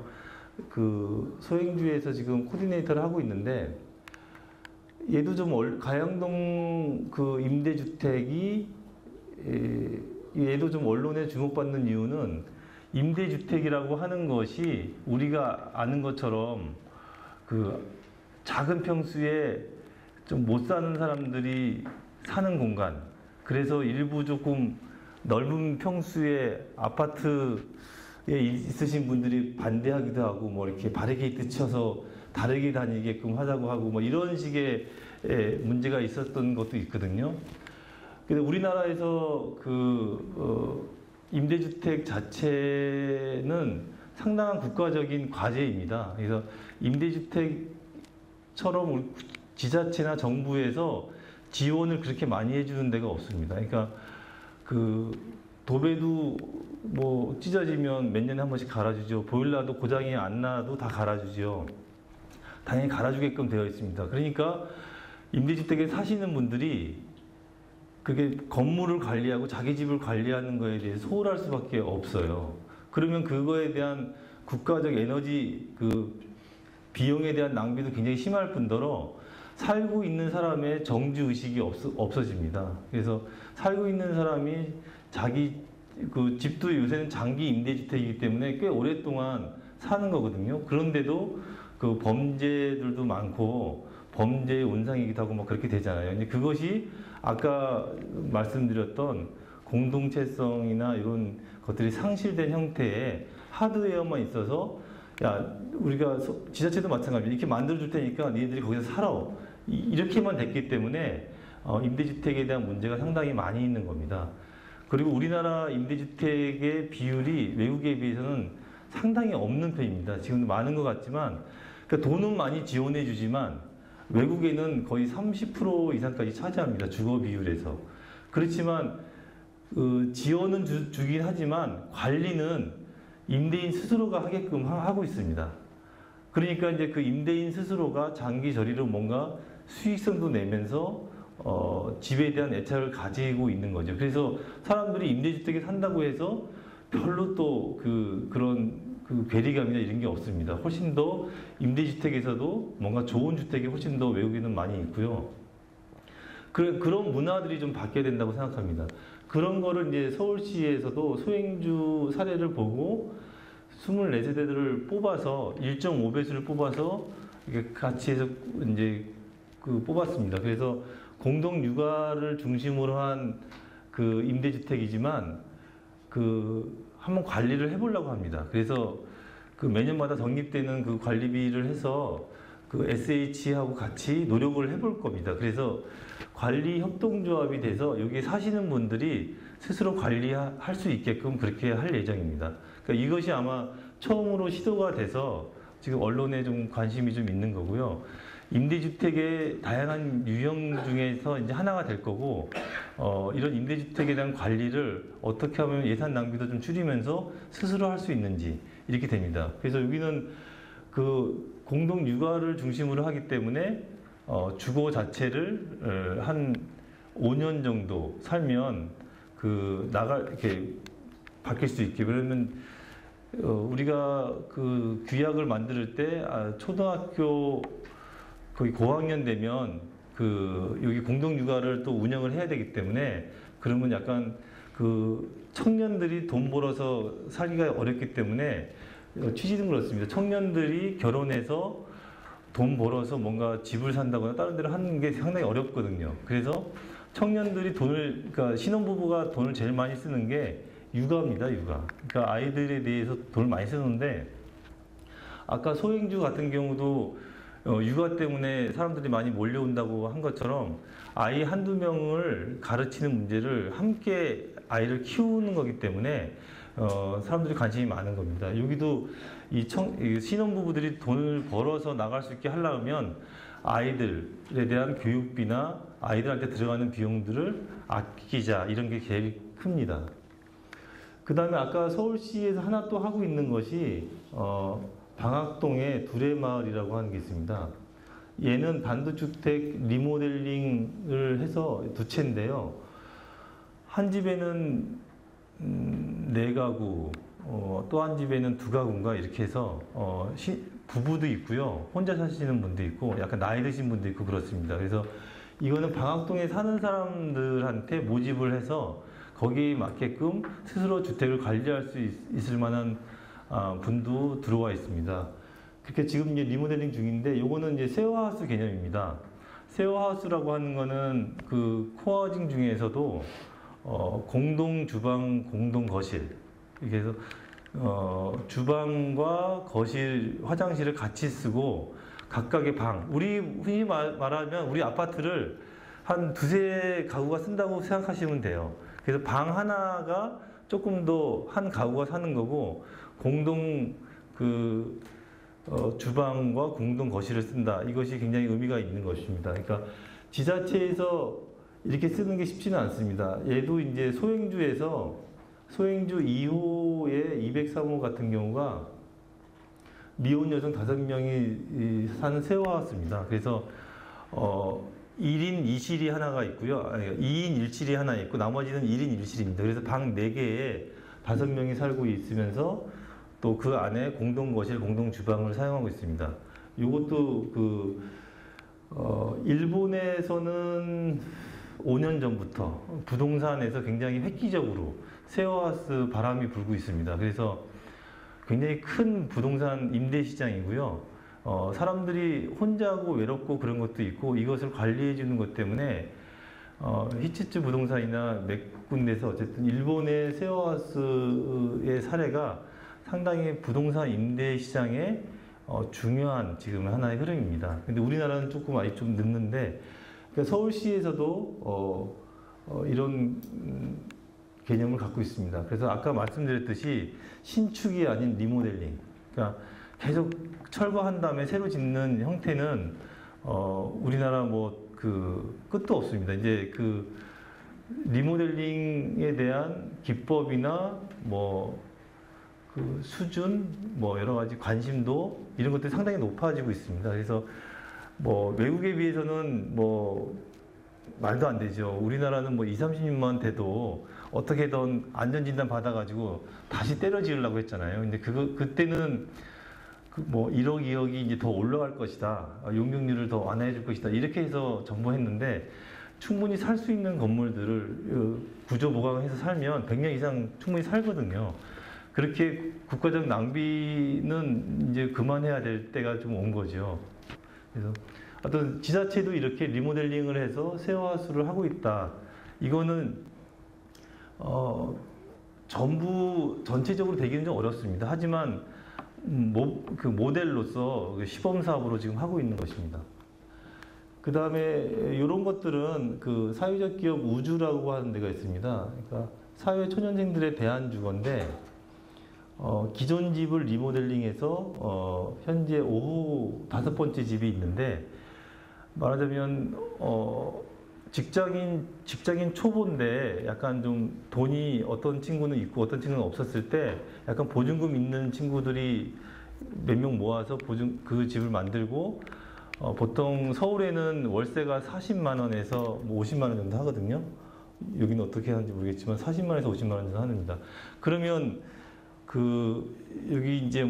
그 소행주에서 지금 코디네이터를 하고 있는데 얘도 좀 가양동 그 임대주택이 얘도 좀 언론에 주목받는 이유는 임대주택이라고 하는 것이 우리가 아는 것처럼 그 작은 평수에 좀 못 사는 사람들이 사는 공간, 그래서 일부 조금 넓은 평수의 아파트에 있으신 분들이 반대하기도 하고 뭐 이렇게 바리게이트 쳐서 다르게 다니게끔 하자고 하고 뭐 이런 식의 문제가 있었던 것도 있거든요. 근데 우리나라에서 임대주택 자체는 상당한 국가적인 과제입니다. 그래서 임대주택처럼 지자체나 정부에서 지원을 그렇게 많이 해주는 데가 없습니다. 그러니까 그 도배도 뭐 찢어지면 몇 년에 한 번씩 갈아주죠. 보일러도 고장이 안 나도 다 갈아주죠. 당연히 갈아주게끔 되어 있습니다. 그러니까 임대주택에 사시는 분들이 그게 건물을 관리하고 자기 집을 관리하는 거에 대해 소홀할 수밖에 없어요. 그러면 그거에 대한 국가적 에너지 그 비용에 대한 낭비도 굉장히 심할 뿐더러 살고 있는 사람의 정주의식이 없어집니다. 그래서 살고 있는 사람이 자기 그 집도 요새는 장기 임대주택이기 때문에 꽤 오랫동안 사는 거거든요. 그런데도 그 범죄들도 많고 범죄의 온상이기도 하고 뭐 그렇게 되잖아요. 근데 그것이 아까 말씀드렸던 공동체성이나 이런 것들이 상실된 형태의 하드웨어만 있어서 야 우리가 지자체도 마찬가지로 이렇게 만들어줄 테니까 니네들이 거기서 살아 이렇게만 됐기 때문에 임대주택에 대한 문제가 상당히 많이 있는 겁니다. 그리고 우리나라 임대주택의 비율이 외국에 비해서는 상당히 없는 편입니다. 지금도 많은 것 같지만 그러니까 돈은 많이 지원해 주지만 외국에는 거의 30% 이상까지 차지합니다. 주거 비율에서. 그렇지만 지원은 주긴 하지만 관리는 임대인 스스로가 하게끔 하고 있습니다. 그러니까 이제 그 임대인 스스로가 장기 저리로 뭔가 수익성도 내면서 집에 대한 애착을 가지고 있는 거죠. 그래서 사람들이 임대주택에 산다고 해서 별로 또 그런 괴리감이나 이런 게 없습니다. 훨씬 더 임대주택에서도 뭔가 좋은 주택이 훨씬 더 외국에는 많이 있고요. 그런 문화들이 좀 바뀌어야 된다고 생각합니다. 그런 거를 이제 서울시에서도 소행주 사례를 보고 24세대들을 뽑아서 1.5배수를 뽑아서 이렇게 같이 해서 이제 뽑았습니다. 그래서 공동 육아를 중심으로 한 그 임대주택이지만 한번 관리를 해보려고 합니다. 그래서 매년마다 적립되는 그 관리비를 해서 SH하고 같이 노력을 해볼 겁니다. 그래서 관리 협동조합이 돼서 여기 사시는 분들이 스스로 관리할 수 있게끔 그렇게 할 예정입니다. 그러니까 이것이 아마 처음으로 시도가 돼서 지금 언론에 좀 관심이 좀 있는 거고요. 임대주택의 다양한 유형 중에서 이제 하나가 될 거고, 이런 임대주택에 대한 관리를 어떻게 하면 예산 낭비도 좀 줄이면서 스스로 할 수 있는지 이렇게 됩니다. 그래서 여기는 공동 육아를 중심으로 하기 때문에 주거 자체를 한 5년 정도 살면 이렇게 바뀔 수 있게. 그러면 우리가 규약을 만들 때 초등학교 거의 고학년 되면 여기 공동 육아를 또 운영을 해야 되기 때문에 그러면 약간 청년들이 돈 벌어서 살기가 어렵기 때문에 취지는 그렇습니다. 청년들이 결혼해서 돈 벌어서 뭔가 집을 산다거나 다른 데를 하는 게 상당히 어렵거든요. 그래서 청년들이 그러니까 신혼부부가 돈을 제일 많이 쓰는 게 육아입니다, 육아. 그러니까 아이들에 대해서 돈을 많이 쓰는데 아까 소행주 같은 경우도 육아 때문에 사람들이 많이 몰려온다고 한 것처럼 아이 한두 명을 가르치는 문제를 함께 아이를 키우는 거기 때문에 사람들이 관심이 많은 겁니다. 여기도 이 신혼부부들이 돈을 벌어서 나갈 수 있게 하려면 아이들에 대한 교육비나 아이들한테 들어가는 비용들을 아끼자, 이런 게 제일 큽니다. 그 다음에 아까 서울시에서 하나 또 하고 있는 것이 방학동에 두레마을이라고 하는 게 있습니다. 얘는 단독주택 리모델링을 해서 두 채인데요. 한 집에는 4가구, 또 한 집에는 2가구인가 이렇게 해서 부부도 있고요. 혼자 사시는 분도 있고 약간 나이 드신 분도 있고 그렇습니다. 그래서 이거는 방학동에 사는 사람들한테 모집을 해서 거기에 맞게끔 스스로 주택을 관리할 수 있을 만한 분도 들어와 있습니다. 그렇게 지금 이제 리모델링 중인데 요거는 이제 쉐어하우스 개념입니다. 쉐어하우스라고 하는 거는 그 코하우징 중에서도 공동 주방, 공동 거실, 이렇게 해서 주방과 거실, 화장실을 같이 쓰고 각각의 방, 우리 흔히 말하면 우리 아파트를 한 2~3 가구가 쓴다고 생각하시면 돼요. 그래서 방 하나가 조금 더 한 가구가 사는 거고 공동 주방과 공동 거실을 쓴다. 이것이 굉장히 의미가 있는 것입니다. 그러니까 지자체에서 이렇게 쓰는 게 쉽지는 않습니다. 얘도 이제 소행주에서 소행주 2호의 203호 같은 경우가 미혼 여성 5명이 사는 쉐어하우스입니다. 그래서 1인 2실이 하나가 있고요. 2인 1실이 하나 있고 나머지는 1인 1실입니다. 그래서 방 4개에 5명이 살고 있으면서 또 그 안에 공동 거실, 공동 주방을 사용하고 있습니다. 이것도 일본에서는 5년 전부터 부동산에서 굉장히 획기적으로 쉐어하우스 바람이 불고 있습니다. 그래서 굉장히 큰 부동산 임대 시장이고요. 사람들이 혼자고 외롭고 그런 것도 있고 이것을 관리해 주는 것 때문에 히치츠 부동산이나 몇 군데서 어쨌든 일본의 쉐어하우스의 사례가 상당히 부동산 임대 시장에 중요한 지금 하나의 흐름입니다. 근데 우리나라는 조금 아직 좀 늦는데 그러니까 서울시에서도 이런 개념을 갖고 있습니다. 그래서 아까 말씀드렸듯이 신축이 아닌 리모델링, 그러니까 계속 철거한 다음에 새로 짓는 형태는 우리나라 끝도 없습니다. 이제 그 리모델링에 대한 기법이나 그 수준, 여러 가지 관심도 이런 것들이 상당히 높아지고 있습니다. 그래서 외국에 비해서는 말도 안 되죠. 우리나라는 20~30년만 돼도 어떻게든 안전진단 받아가지고 다시 때려 지으려고 했잖아요. 근데 그때는 1억, 2억이 이제 더 올라갈 것이다. 용적률을 더 완화해 줄 것이다. 이렇게 해서 정보했는데 충분히 살 수 있는 건물들을 구조 보강해서 살면 100년 이상 충분히 살거든요. 그렇게 국가적 낭비는 이제 그만해야 될 때가 좀 온 거죠. 그래서 어떤 지자체도 이렇게 리모델링을 해서 쉐어하우스를 하고 있다. 이거는 전체적으로 되기는 좀 어렵습니다. 하지만 그 모델로서 시범 사업으로 지금 하고 있는 것입니다. 그 다음에 이런 것들은 그 사회적 기업 우주라고 하는 데가 있습니다. 그러니까 사회 초년생들의 대안주거인데 기존 집을 리모델링해서 현재 5번째 집이 있는데 말하자면 직장인 초보인데 약간 좀 돈이 어떤 친구는 있고 어떤 친구는 없었을 때 약간 보증금 있는 친구들이 몇 명 모아서 그 집을 만들고 보통 서울에는 월세가 40만 원에서 50만 원 정도 하거든요. 여기는 어떻게 하는지 모르겠지만 40만 원에서 50만 원 정도 합니다. 그러면 여기 이제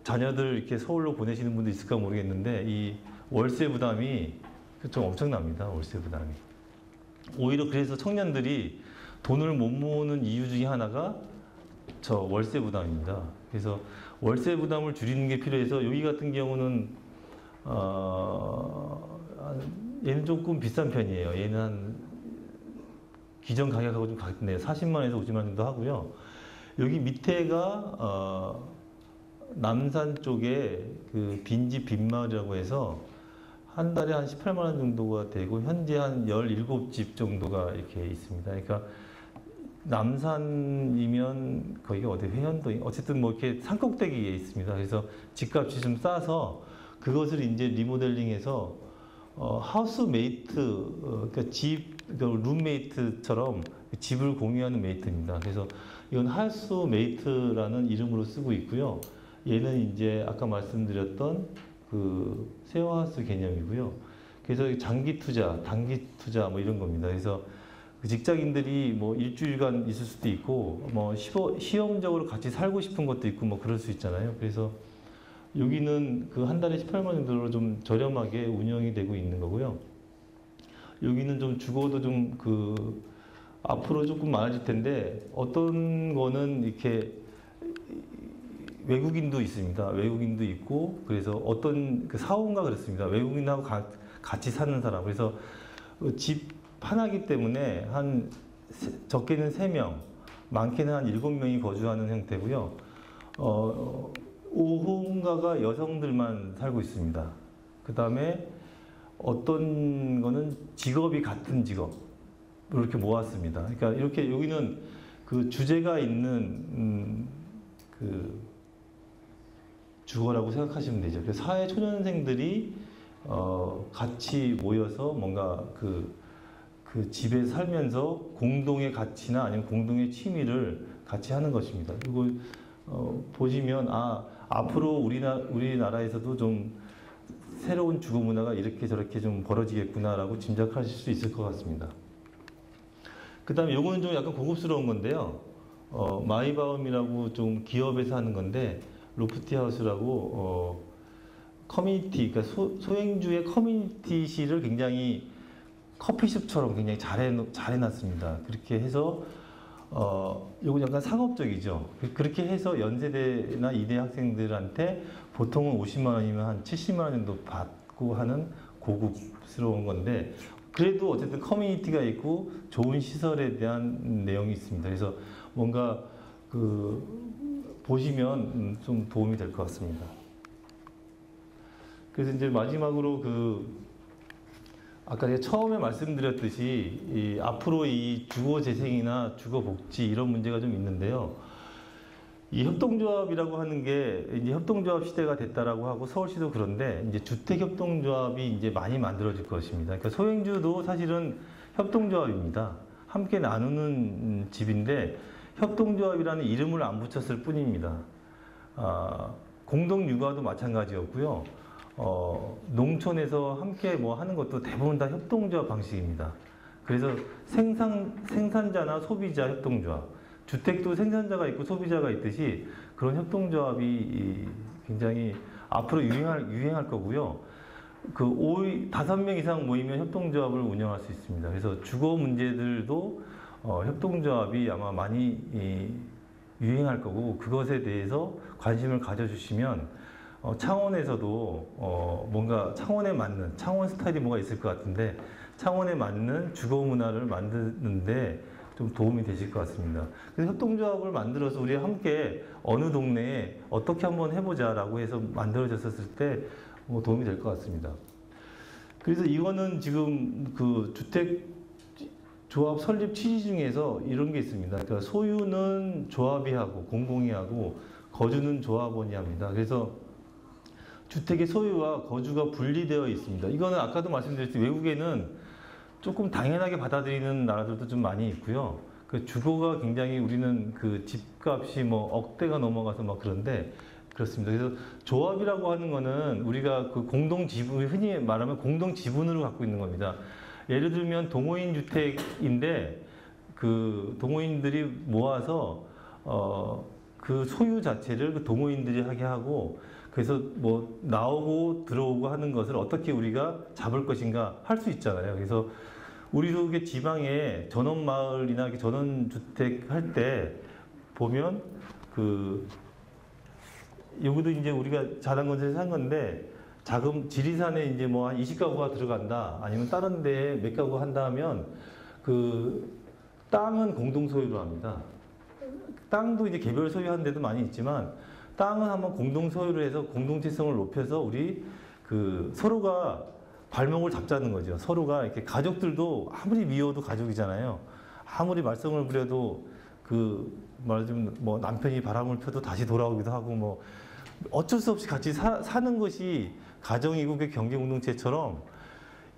자녀들 이렇게 서울로 보내시는 분도 있을까 모르겠는데 이 월세 부담이 좀 엄청납니다. 월세 부담이. 오히려 그래서 청년들이 돈을 못 모으는 이유 중에 하나가 저 월세 부담입니다. 그래서 월세 부담을 줄이는 게 필요해서 여기 같은 경우는 얘는 조금 비싼 편이에요. 얘는 한 기존 가격하고 좀 같네요. 40만 원에서 50만 원 정도 하고요. 여기 밑에가 남산 쪽에 그 빈집 빈마을이라고 해서 한 달에 한 18만 원 정도가 되고 현재 한 17집 정도가 이렇게 있습니다. 그러니까 남산이면 거기가 어디 회원도 어쨌든 뭐 이렇게 산꼭대기에 있습니다. 그래서 집값이 좀 싸서 그것을 이제 리모델링해서 하우스메이트 그러니까 그러니까 룸메이트처럼 집을 공유하는 메이트입니다. 그래서 이건 하우스메이트라는 이름으로 쓰고 있고요. 얘는 이제 아까 말씀드렸던 그 쉐어하우스 개념이고요. 그래서 장기 투자, 단기 투자 뭐 이런 겁니다. 그래서 그 직장인들이 뭐 일주일간 있을 수도 있고 뭐 시험적으로 같이 살고 싶은 것도 있고 뭐 그럴 수 있잖아요. 그래서 여기는 그 한 달에 18만 원 정도로 좀 저렴하게 운영이 되고 있는 거고요. 여기는 좀 주거도 좀 그 앞으로 조금 많아질 텐데 어떤 거는 이렇게 외국인도 있습니다. 외국인도 있고 그래서 어떤 그 사원가 그랬습니다. 외국인하고 같이 사는 사람. 그래서 집 하나기 때문에 한 적게는 3명, 많게는 한 7명이 거주하는 형태고요. 5호인가가 여성들만 살고 있습니다. 그 다음에 어떤 거는 직업이 같은 직업 이렇게 모았습니다. 그러니까 이렇게 여기는 그 주제가 있는 그 주거라고 생각하시면 되죠. 그래서 사회 초년생들이 같이 모여서 뭔가 그 집에 살면서 공동의 가치나 아니면 공동의 취미를 같이 하는 것입니다. 그리고 보시면 앞으로 우리나라에서도 좀 새로운 주거 문화가 이렇게 저렇게 좀 벌어지겠구나라고 짐작하실 수 있을 것 같습니다. 그 다음에 요거는 좀 약간 고급스러운 건데요. 마이바움이라고 좀 기업에서 하는 건데 로프티하우스라고 커뮤니티, 그러니까 소행주의 커뮤니티시를 굉장히 커피숍처럼 굉장히 잘 해놨습니다. 그렇게 해서 요건 약간 상업적이죠. 그렇게 해서 연세대나 이대 학생들한테 보통은 50만 원이면 한 70만 원 정도 받고 하는 고급스러운 건데 그래도 어쨌든 커뮤니티가 있고 좋은 시설에 대한 내용이 있습니다. 그래서 뭔가 보시면 좀 도움이 될 것 같습니다. 그래서 이제 마지막으로 아까 제가 처음에 말씀드렸듯이 앞으로 이 주거 재생이나 주거 복지 이런 문제가 좀 있는데요. 이 협동조합이라고 하는 게 이제 협동조합 시대가 됐다라고 하고 서울시도 그런데 이제 주택협동조합이 이제 많이 만들어질 것입니다. 그러니까 소행주도 사실은 협동조합입니다. 함께 나누는 집인데 협동조합이라는 이름을 안 붙였을 뿐입니다. 공동육아도 마찬가지였고요. 농촌에서 함께 뭐 하는 것도 대부분 다 협동조합 방식입니다. 그래서 생산자나 소비자 협동조합, 주택도 생산자가 있고 소비자가 있듯이 그런 협동조합이 굉장히 앞으로 유행할 거고요. 5명 이상 모이면 협동조합을 운영할 수 있습니다. 그래서 주거 문제들도 협동조합이 아마 많이 유행할 거고 그것에 대해서 관심을 가져주시면 창원에서도 뭔가 창원에 맞는 창원 스타일이 뭐가 있을 것 같은데 창원에 맞는 주거 문화를 만드는데 좀 도움이 되실 것 같습니다. 그래서 협동조합을 만들어서 우리 함께 어느 동네에 어떻게 한번 해보자라고 해서 만들어졌을 때 도움이 될 것 같습니다. 그래서 이거는 지금 그 주택조합 설립 취지 중에서 이런 게 있습니다. 그러니까 소유는 조합이 하고 공공이 하고 거주는 조합원이 합니다. 그래서 주택의 소유와 거주가 분리되어 있습니다. 이거는 아까도 말씀드렸듯이 외국에는 조금 당연하게 받아들이는 나라들도 좀 많이 있고요. 그 주거가 굉장히 우리는 그 집값이 뭐 억대가 넘어가서 막 그런데 그렇습니다. 그래서 조합이라고 하는 거는 우리가 그 공동 지분, 흔히 말하면 공동 지분으로 갖고 있는 겁니다. 예를 들면 동호인 주택인데 그 동호인들이 모아서 그 소유 자체를 그 동호인들이 하게 하고 그래서 뭐 나오고 들어오고 하는 것을 어떻게 우리가 잡을 것인가 할 수 있잖아요. 그래서 우리도 이게 지방에 전원마을이나 이렇게 전원주택 할 때 보면 여기도 이제 우리가 자랑건설에서 한 건데 지리산에 이제 뭐 한 20가구가 들어간다 아니면 다른 데에 몇 가구 한다 하면 그 땅은 공동 소유로 합니다. 땅도 이제 개별 소유하는 데도 많이 있지만 땅을 한번 공동 소유를 해서 공동체성을 높여서 우리 서로가 발목을 잡자는 거죠. 서로가 이렇게 가족들도 아무리 미워도 가족이잖아요. 아무리 말썽을 부려도 말하자면 뭐 남편이 바람을 펴도 다시 돌아오기도 하고 뭐 어쩔 수 없이 같이 사는 것이 가정이고 그 경제 공동체처럼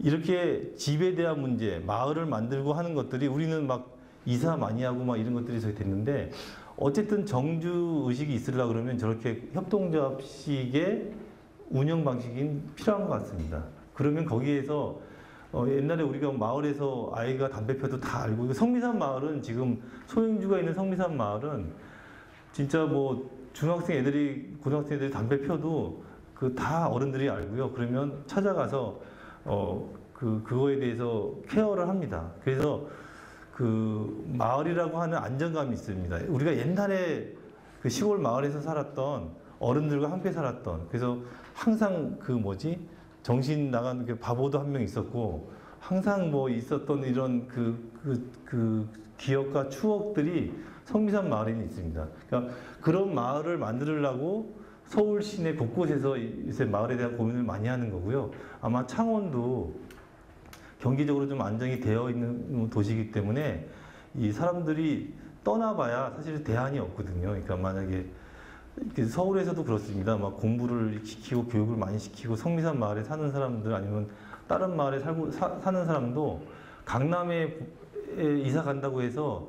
이렇게 집에 대한 문제, 마을을 만들고 하는 것들이 우리는 막 이사 많이 하고 막 이런 것들이 됐는데 어쨌든 정주 의식이 있으려고 그러면 저렇게 협동조합식의 운영 방식이 필요한 것 같습니다. 그러면 거기에서 옛날에 우리가 마을에서 아이가 담배 펴도 다 알고 성미산 마을은 지금 소형주가 있는 성미산 마을은 진짜 뭐 중학생 애들이 고등학생 애들이 담배 펴도 다 어른들이 알고요. 그러면 찾아가서 그거에 대해서 케어를 합니다. 그래서 마을이라고 하는 안정감이 있습니다. 우리가 옛날에 시골 마을에서 살았던 어른들과 함께 살았던 그래서 항상 정신 나간 바보도 한 명 있었고 항상 뭐 있었던 이런 기억과 추억들이 성미산 마을에는 있습니다. 그러니까 그런 마을을 만들려고 서울 시내 곳곳에서 요새 마을에 대한 고민을 많이 하는 거고요. 아마 창원도 경기적으로 좀 안정이 되어 있는 도시이기 때문에 이 사람들이 떠나봐야 사실 대안이 없거든요. 그러니까 만약에 서울에서도 그렇습니다. 막 공부를 시키고 교육을 많이 시키고 성미산 마을에 사는 사람들 아니면 다른 마을에 사는 사람도 강남에 이사 간다고 해서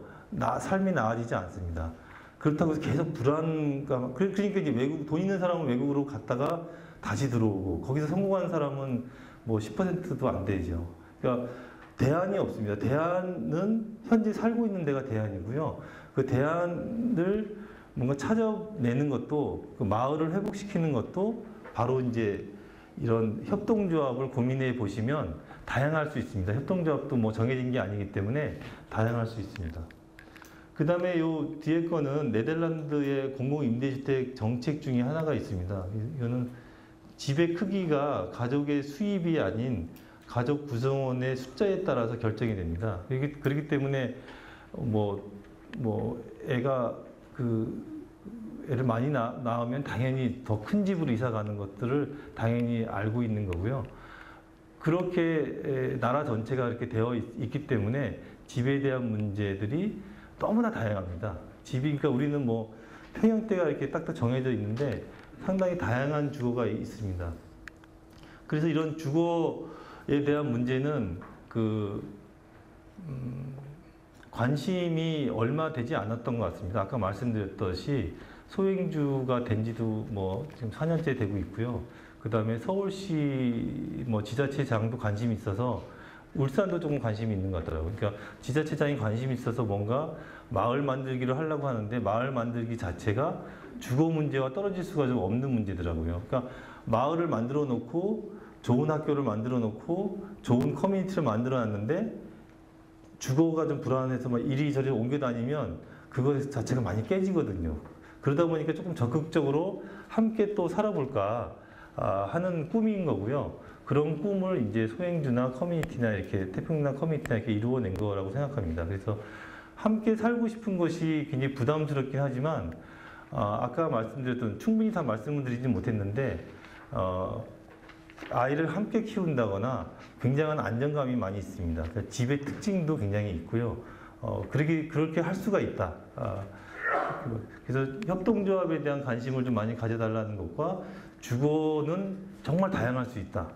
삶이 나아지지 않습니다. 그렇다고 해서 계속 불안감, 그러니까 이제 돈 있는 사람은 외국으로 갔다가 다시 들어오고 거기서 성공한 사람은 뭐 10%도 안 되죠. 그러니까 대안이 없습니다. 대안은 현재 살고 있는 데가 대안이고요. 그 대안을 뭔가 찾아내는 것도 마을을 회복시키는 것도 바로 이제 이런 협동조합을 고민해 보시면 다양할 수 있습니다. 협동조합도 뭐 정해진 게 아니기 때문에 다양할 수 있습니다. 그 다음에 요 뒤에 거는 네덜란드의 공공임대주택 정책 중에 하나가 있습니다. 이거는 집의 크기가 가족의 수입이 아닌 가족 구성원의 숫자에 따라서 결정이 됩니다. 그렇기 때문에 애가 애를 많이 낳으면 당연히 더 큰 집으로 이사 가는 것들을 당연히 알고 있는 거고요. 그렇게 나라 전체가 이렇게 되어 있기 때문에 집에 대한 문제들이 너무나 다양합니다. 그러니까 우리는 뭐 평형대가 이렇게 딱딱 정해져 있는데 상당히 다양한 주거가 있습니다. 그래서 이런 주거에 대한 문제는 관심이 얼마 되지 않았던 것 같습니다. 아까 말씀드렸듯이 소행주가 된 지도 지금 4년째 되고 있고요. 그 다음에 서울시 지자체장도 관심이 있어서 울산도 조금 관심이 있는 것 같더라고요. 그러니까 지자체장이 관심이 있어서 뭔가 마을 만들기를 하려고 하는데 마을 만들기 자체가 주거 문제와 떨어질 수가 좀 없는 문제더라고요. 그러니까 마을을 만들어 놓고 좋은 학교를 만들어 놓고 좋은 커뮤니티를 만들어 놨는데 주거가 좀 불안해서 막 이리저리 옮겨 다니면 그거 자체가 많이 깨지거든요. 그러다 보니까 조금 적극적으로 함께 또 살아볼까 하는 꿈인 거고요. 그런 꿈을 이제 소행주나 커뮤니티나 이렇게 태평양 커뮤니티나 이렇게 이루어낸 거라고 생각합니다. 그래서 함께 살고 싶은 것이 굉장히 부담스럽긴 하지만 아까 말씀드렸던 충분히 다 말씀을 드리진 못했는데 아이를 함께 키운다거나 굉장한 안정감이 많이 있습니다. 그러니까 집의 특징도 굉장히 있고요. 그렇게 할 수가 있다. 그래서 협동조합에 대한 관심을 좀 많이 가져달라는 것과 주거는 정말 다양할 수 있다.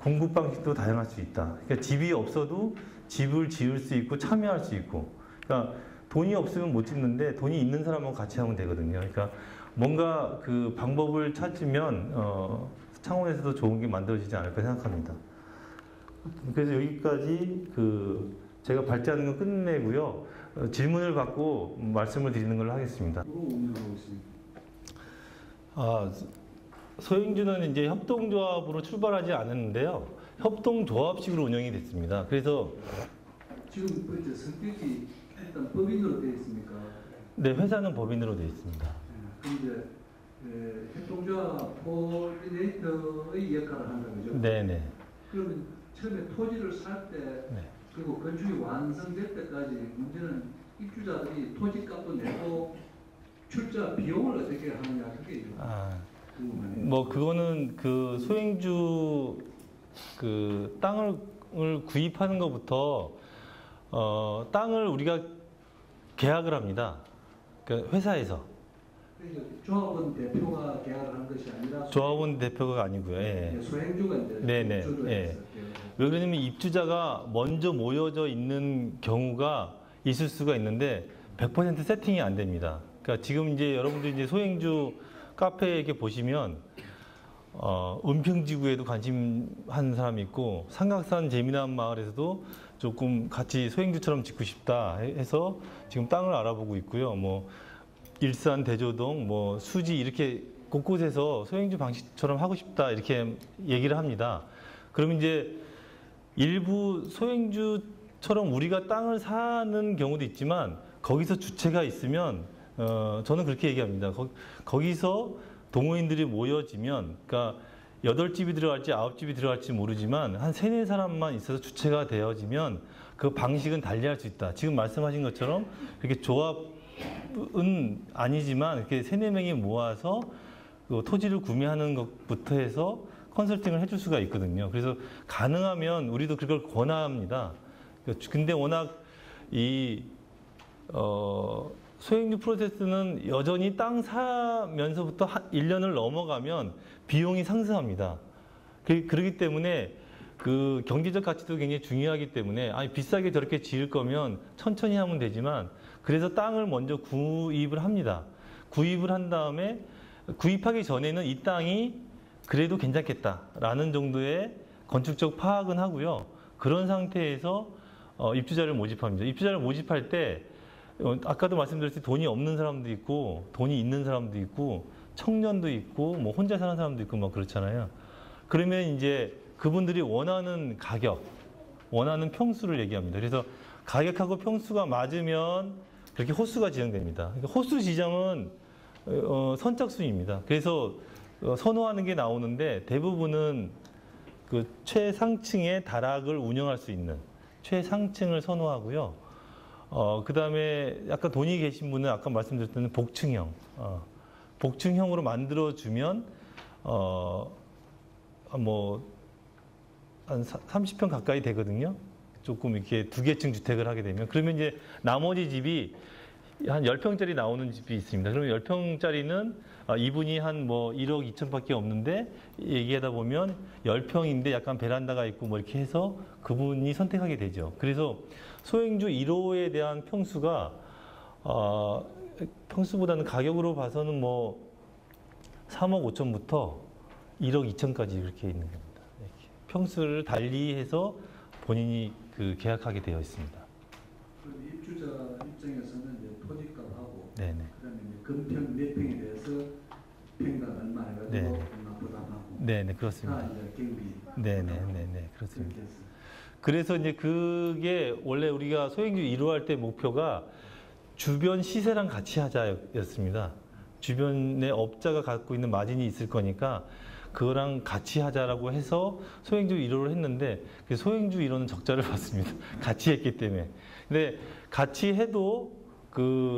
공급 방식도 다양할 수 있다. 그러니까 집이 없어도 집을 지을 수 있고 참여할 수 있고. 그러니까 돈이 없으면 못 짓는데 돈이 있는 사람하고 같이 하면 되거든요. 그러니까 뭔가 그 방법을 찾으면 창원에서도 좋은 게 만들어지지 않을까 생각합니다. 그래서 여기까지 제가 발제하는 건 끝내고요. 질문을 받고 말씀을 드리는 걸로 하겠습니다. 소행주는 이제 협동조합으로 출발하지 않았는데요. 협동조합식으로 운영이 됐습니다. 그래서 지금 성격이 일단 법인으로 되어 있습니까? 네, 회사는 법인으로 되어 있습니다. 그런데 협동조합 코디네이터의 역할을 한다는 거죠? 네네. 그러면 처음에 토지를 살 때 그리고 건축이 완성될 때까지 문제는 입주자들이 토지값도 내고 출자 비용을 어떻게 하느냐 그게 좀 궁금하네요. 뭐 그거는 그 소행주 그 땅을 구입하는 것부터 땅을 우리가 계약을 합니다. 그 회사에서. 그러니까 조합원 대표가 계약을 한 것이 아니라 조합원 대표가 아니고요. 예. 소행주가 이제 네네, 입주를 예. 해서 왜 그러냐면 입주자가 먼저 모여져 있는 경우가 있을 수가 있는데 100% 세팅이 안 됩니다. 그러니까 지금 이제 여러분들 이제 소행주 카페에 이렇게 보시면 은평지구에도 관심한 사람이 있고 삼각산 재미난 마을에서도 조금 같이 소행주처럼 짓고 싶다 해서 지금 땅을 알아보고 있고요. 뭐 일산 대조동 뭐 수지 이렇게 곳곳에서 소행주 방식처럼 하고 싶다 이렇게 얘기를 합니다. 그러면 이제 일부 소행주처럼 우리가 땅을 사는 경우도 있지만 거기서 주체가 있으면 저는 그렇게 얘기합니다. 거기서 동호인들이 모여지면 그러니까 8집이 들어갈지 9집이 들어갈지 모르지만 한 3, 4사람만 있어서 주체가 되어지면 그 방식은 달리할 수 있다. 지금 말씀하신 것처럼 이렇게 조합은 아니지만 이렇게 3, 4명이 모아서 그 토지를 구매하는 것부터 해서 컨설팅을 해줄 수가 있거든요. 그래서 가능하면 우리도 그걸 권합니다. 근데 워낙 소행주 프로세스는 여전히 땅 사면서부터 1년을 넘어가면 비용이 상승합니다. 그렇기 때문에 그 경제적 가치도 굉장히 중요하기 때문에 비싸게 저렇게 지을 거면 천천히 하면 되지만 그래서 땅을 먼저 구입을 합니다. 구입을 한 다음에 구입하기 전에는 이 땅이 그래도 괜찮겠다라는 정도의 건축적 파악은 하고요. 그런 상태에서 입주자를 모집합니다. 입주자를 모집할 때 아까도 말씀드렸듯이 돈이 없는 사람도 있고 돈이 있는 사람도 있고 청년도 있고 뭐 혼자 사는 사람도 있고 뭐 그렇잖아요. 그러면 이제 그분들이 원하는 가격, 원하는 평수를 얘기합니다. 그래서 가격하고 평수가 맞으면 그렇게 호수가 지정됩니다. 그러니까 호수 지정은 선착순입니다. 그래서 선호하는 게 나오는데 대부분은 그 최상층의 다락을 운영할 수 있는 최상층을 선호하고요. 그 다음에 약간 돈이 계신 분은 아까 말씀드렸던 복층형, 복층형으로 만들어주면, 한 30평 가까이 되거든요. 조금 이렇게 2개층 주택을 하게 되면. 그러면 이제 나머지 집이 한 10평짜리 나오는 집이 있습니다. 그러면 10평짜리는 이분이 한 1억 2천밖에 없는데 얘기하다 보면 10평인데 약간 베란다가 있고 뭐 이렇게 해서 그분이 선택하게 되죠. 그래서 소행주 1호에 대한 평수가 평수보다는 가격으로 봐서는 3억 5천부터 1억 2천까지 이렇게 있는 겁니다. 이렇게. 평수를 달리해서 본인이 계약하게 되어 있습니다. 그럼 입주자 입장에서는 이제 토지값하고 네네. 그다음에 이제 건평 몇 평에 대해서 평당 얼마 해가지고 네네. 얼마 부담하고 네네, 그렇습니다. 다 이제 경비 네네네네, 그렇습니다. 그렇게 해서 그래서 이제 그게 원래 우리가 소행주 1호 할 때 목표가 주변 시세랑 같이 하자였습니다. 주변에 업자가 갖고 있는 마진이 있을 거니까 그거랑 같이 하자라고 해서 소행주 1호를 했는데 그 소행주 1호는 적자를 봤습니다. 같이 했기 때문에. 근데 같이 해도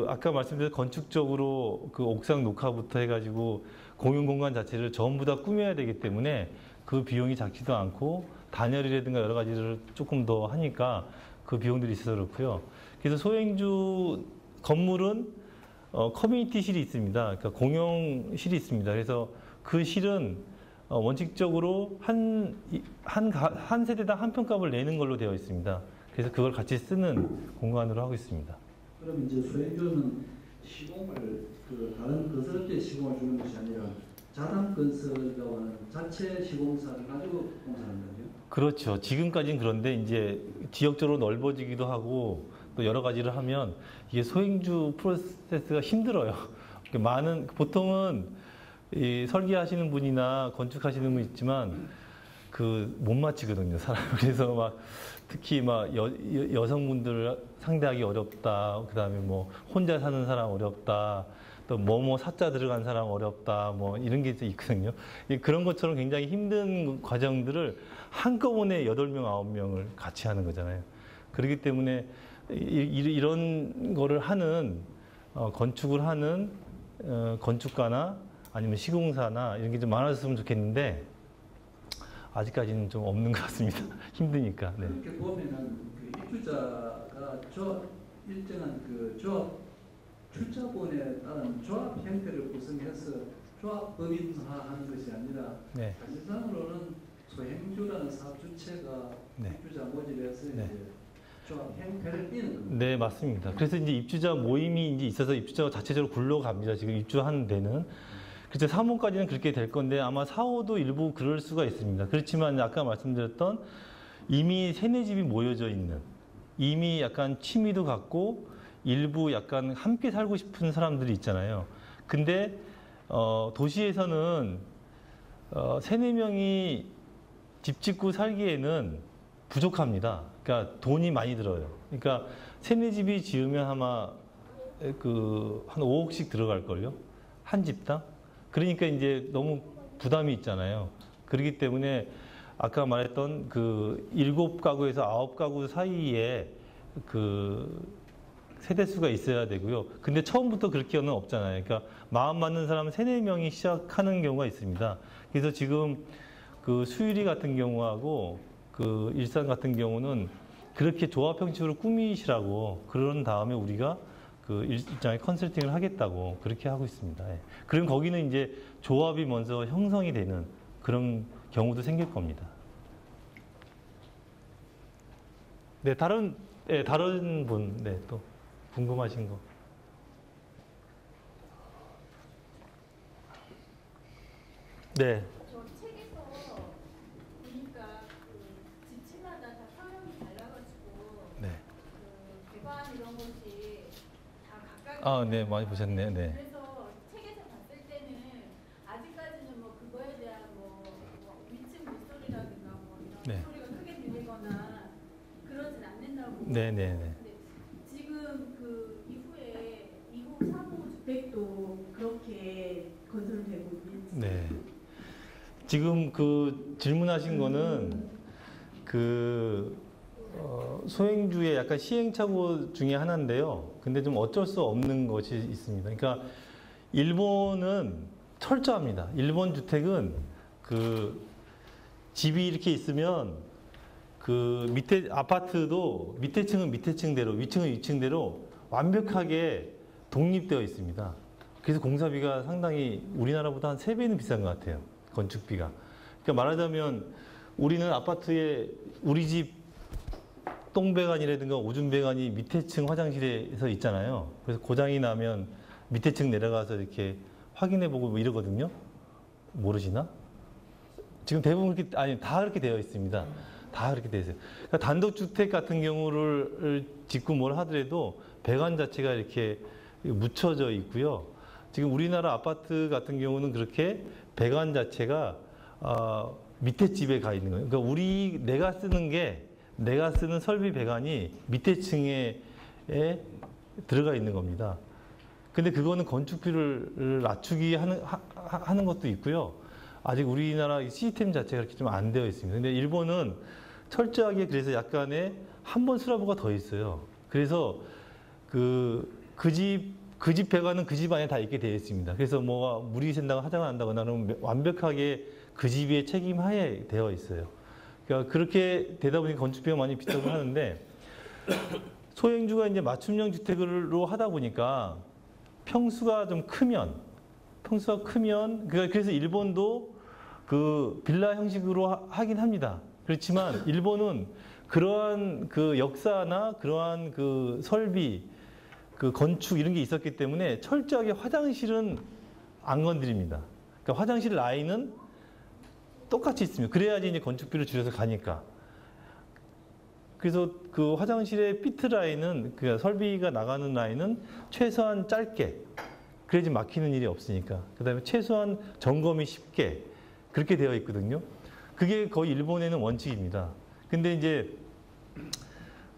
아까 말씀드린 건축적으로 옥상 녹화부터 해가지고 공용공간 자체를 전부 다 꾸며야 되기 때문에 그 비용이 작지도 않고 단열이라든가 여러 가지를 조금 더 하니까 그 비용들이 있어서 그렇고요. 그래서 소행주 건물은 커뮤니티실이 있습니다. 그러니까 공용실이 있습니다. 그래서 그 실은 원칙적으로 한 세대당 한 평값을 내는 걸로 되어 있습니다. 그래서 그걸 같이 쓰는 공간으로 하고 있습니다. 그럼 이제 소행주는 시공을 다른 건설업체에 시공을 주는 것이 아니라 자담 건설이라고 하는 자체 시공사를 가지고 공사하는 거죠? 그렇죠. 지금까지는 그런데 이제 지역적으로 넓어지기도 하고 또 여러 가지를 하면 이게 소행주 프로세스가 힘들어요. 보통은 설계하시는 분이나 건축하시는 분 있지만 못 맞히거든요, 사람. 그래서 특히 여성분들 상대하기 어렵다. 그다음에 혼자 사는 사람 어렵다. 또 사자 들어간 사람 어렵다. 이런 게 있거든요. 그런 것처럼 굉장히 힘든 과정들을 한꺼번에 8명, 9명을 같이 하는 거잖아요. 그렇기 때문에 이런 거를 하는 건축을 하는 건축가나 아니면 시공사나 이런 게 좀 많아졌으면 좋겠는데 아직까지는 좀 없는 것 같습니다. 힘드니까. 네. 그렇게 보면은 그 입주자가 일정한 그 조합 출자본에 따른 조합 형태를 구성해서 조합 법인화하는 것이 아니라 네. 사실상으로는 소행주라는 사업 주체가 네. 입주자 모집해서 네. 이제 조합 형태를 띠는 겁니다. 네, 맞습니다. 그래서 이제 입주자 모임이 이제 있어서 입주자가 자체적으로 굴러갑니다. 지금 입주하는 데는. 그래서 3호까지는 그렇게 될 건데 아마 4호도 일부 그럴 수가 있습니다. 그렇지만 아까 말씀드렸던 이미 세네 집이 모여져 있는, 이미 약간 취미도 갖고 일부 약간 함께 살고 싶은 사람들이 있잖아요. 근데 도시에서는 세네 명이 집 짓고 살기에는 부족합니다. 그러니까 돈이 많이 들어요. 그러니까 세네 집이 지으면 아마 한 5억씩 들어갈걸요? 한 집당? 그러니까 이제 너무 부담이 있잖아요. 그렇기 때문에 아까 말했던 그 7가구에서 9가구 사이에 그 세대수가 있어야 되고요. 근데 처음부터 그렇게는 없잖아요. 그러니까 마음 맞는 사람 3, 4명이 시작하는 경우가 있습니다. 그래서 지금 그 수유리 같은 경우하고 그 일산 같은 경우는 그렇게 조합 형식으로 꾸미시라고 그런 다음에 우리가 그 일장의 컨설팅을 하겠다고 그렇게 하고 있습니다. 예. 그럼 거기는 이제 조합이 먼저 형성이 되는 그런 경우도 생길 겁니다. 네, 다른 분, 네, 또 궁금하신 거. 네. 저 책에서 보니까 그 집집마다 다 사명이 달라가지고 네. 그 배관 이런 것이 다 각각 아, 네, 많이 보셨네요. 네. 그래서 책에서 봤을 때는 아직까지는 뭐 그거에 대한 뭐 위층 물소리라든가 뭐 이런 네. 소리가 크게 들리거나 그러진 않는다고. 네, 네, 네. 근데 지금 그 이후에 2호, 3호 주택도 그렇게 건설되고 있는지. 네. 지금 그 질문하신 거는 그 소행주의 약간 시행착오 중에 하나인데요. 근데 좀 어쩔 수 없는 것이 있습니다. 그러니까 일본은 철저합니다. 일본 주택은 그 집이 이렇게 있으면 그 밑에 아파트도 밑에 층은 밑에 층대로 위층은 위층대로 완벽하게 독립되어 있습니다. 그래서 공사비가 상당히 우리나라보다 한 3배는 비싼 것 같아요. 건축비가. 그러니까 말하자면 우리는 아파트에 우리 집 똥배관이라든가 오줌배관이 밑에 층 화장실에서 있잖아요. 그래서 고장이 나면 밑에 층 내려가서 이렇게 확인해보고 뭐 이러거든요. 모르시나? 지금 대부분 그렇게, 아니, 다 그렇게 되어 있습니다. 다 그렇게 되어 있어요. 그러니까 단독주택 같은 경우를 짓고 뭘 하더라도 배관 자체가 이렇게 묻혀져 있고요. 지금 우리나라 아파트 같은 경우는 그렇게 배관 자체가 밑에 집에 가 있는 거예요. 그러니까 내가 쓰는 설비 배관이 밑에 층에 들어가 있는 겁니다. 근데 그거는 건축비를 낮추기 하는 것도 있고요. 아직 우리나라 시스템 자체가 그렇게 좀 안 되어 있습니다. 근데 일본은 철저하게 그래서 약간의 한 번 슬라브가 더 있어요. 그래서 그 집 배관은 그 집 안에 다 있게 되어 있습니다. 그래서 뭐가 물이 샌다고 화장을 한다거나 하면 완벽하게 그 집의 책임 하에 되어 있어요. 그러니까 그렇게 되다 보니 건축비가 많이 비싸고 하는데 소행주가 이제 맞춤형 주택으로 하다 보니까 평수가 크면 그래서 일본도 그 빌라 형식으로 하긴 합니다. 그렇지만 일본은 그러한 그 역사나 그러한 그 설비 그 건축 이런 게 있었기 때문에 철저하게 화장실은 안 건드립니다. 그러니까 화장실 라인은 똑같이 있습니다. 그래야지 이제 건축비를 줄여서 가니까. 그래서 그 화장실의 피트 라인은 그 설비가 나가는 라인은 최소한 짧게 그래야지 막히는 일이 없으니까. 그다음에 최소한 점검이 쉽게 그렇게 되어 있거든요. 그게 거의 일본에는 원칙입니다. 근데 이제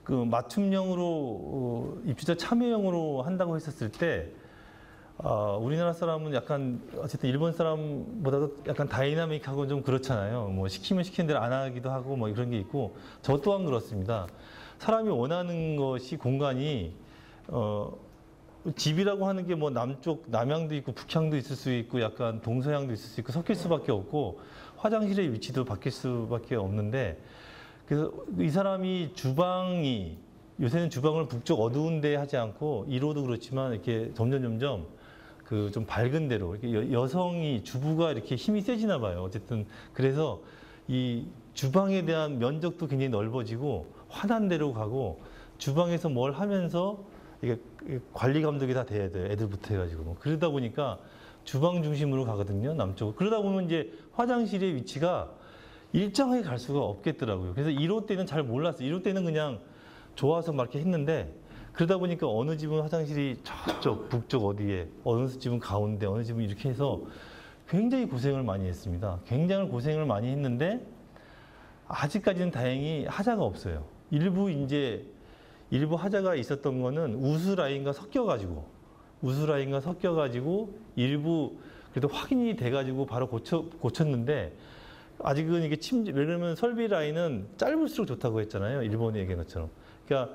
그 맞춤형으로 입주자 참여형으로 한다고 했었을 때 우리나라 사람은 약간 어쨌든 일본 사람보다도 약간 다이나믹하고 좀 그렇잖아요. 뭐 시키면 시키는 대로 안 하기도 하고 뭐 그런 게 있고 저 또한 그렇습니다. 사람이 원하는 것이 공간이 집이라고 하는 게 뭐 남쪽, 남향도 있고 북향도 있을 수 있고 약간 동서향도 있을 수 있고 섞일 수밖에 없고 화장실의 위치도 바뀔 수밖에 없는데 그래서 이 사람이 주방이 요새는 주방을 북쪽 어두운 데 하지 않고 1호도 그렇지만 이렇게 점점 그 좀 밝은 데로 이렇게 여성이 주부가 이렇게 힘이 세지나 봐요. 어쨌든 그래서 이 주방에 대한 면적도 굉장히 넓어지고 환한 데로 가고 주방에서 뭘 하면서 이게 관리 감독이 다 돼야 돼요. 애들부터 해가지고. 그러다 보니까 주방 중심으로 가거든요. 남쪽으로. 그러다 보면 이제 화장실의 위치가 일정하게 갈 수가 없겠더라고요. 그래서 1호 때는 잘 몰랐어요. 1호 때는 그냥 좋아서 막 이렇게 했는데 그러다 보니까 어느 집은 화장실이 저쪽 북쪽 어디에 어느 집은 가운데 어느 집은 이렇게 해서 굉장히 고생을 많이 했습니다. 굉장히 고생을 많이 했는데 아직까지는 다행히 하자가 없어요. 일부 하자가 있었던 거는 우수 라인과 섞여가지고 일부 그래도 확인이 돼가지고 바로 고쳤는데 아직은 이게 왜냐면 설비 라인은 짧을수록 좋다고 했잖아요. 일본이 얘기한 것처럼. 그러니까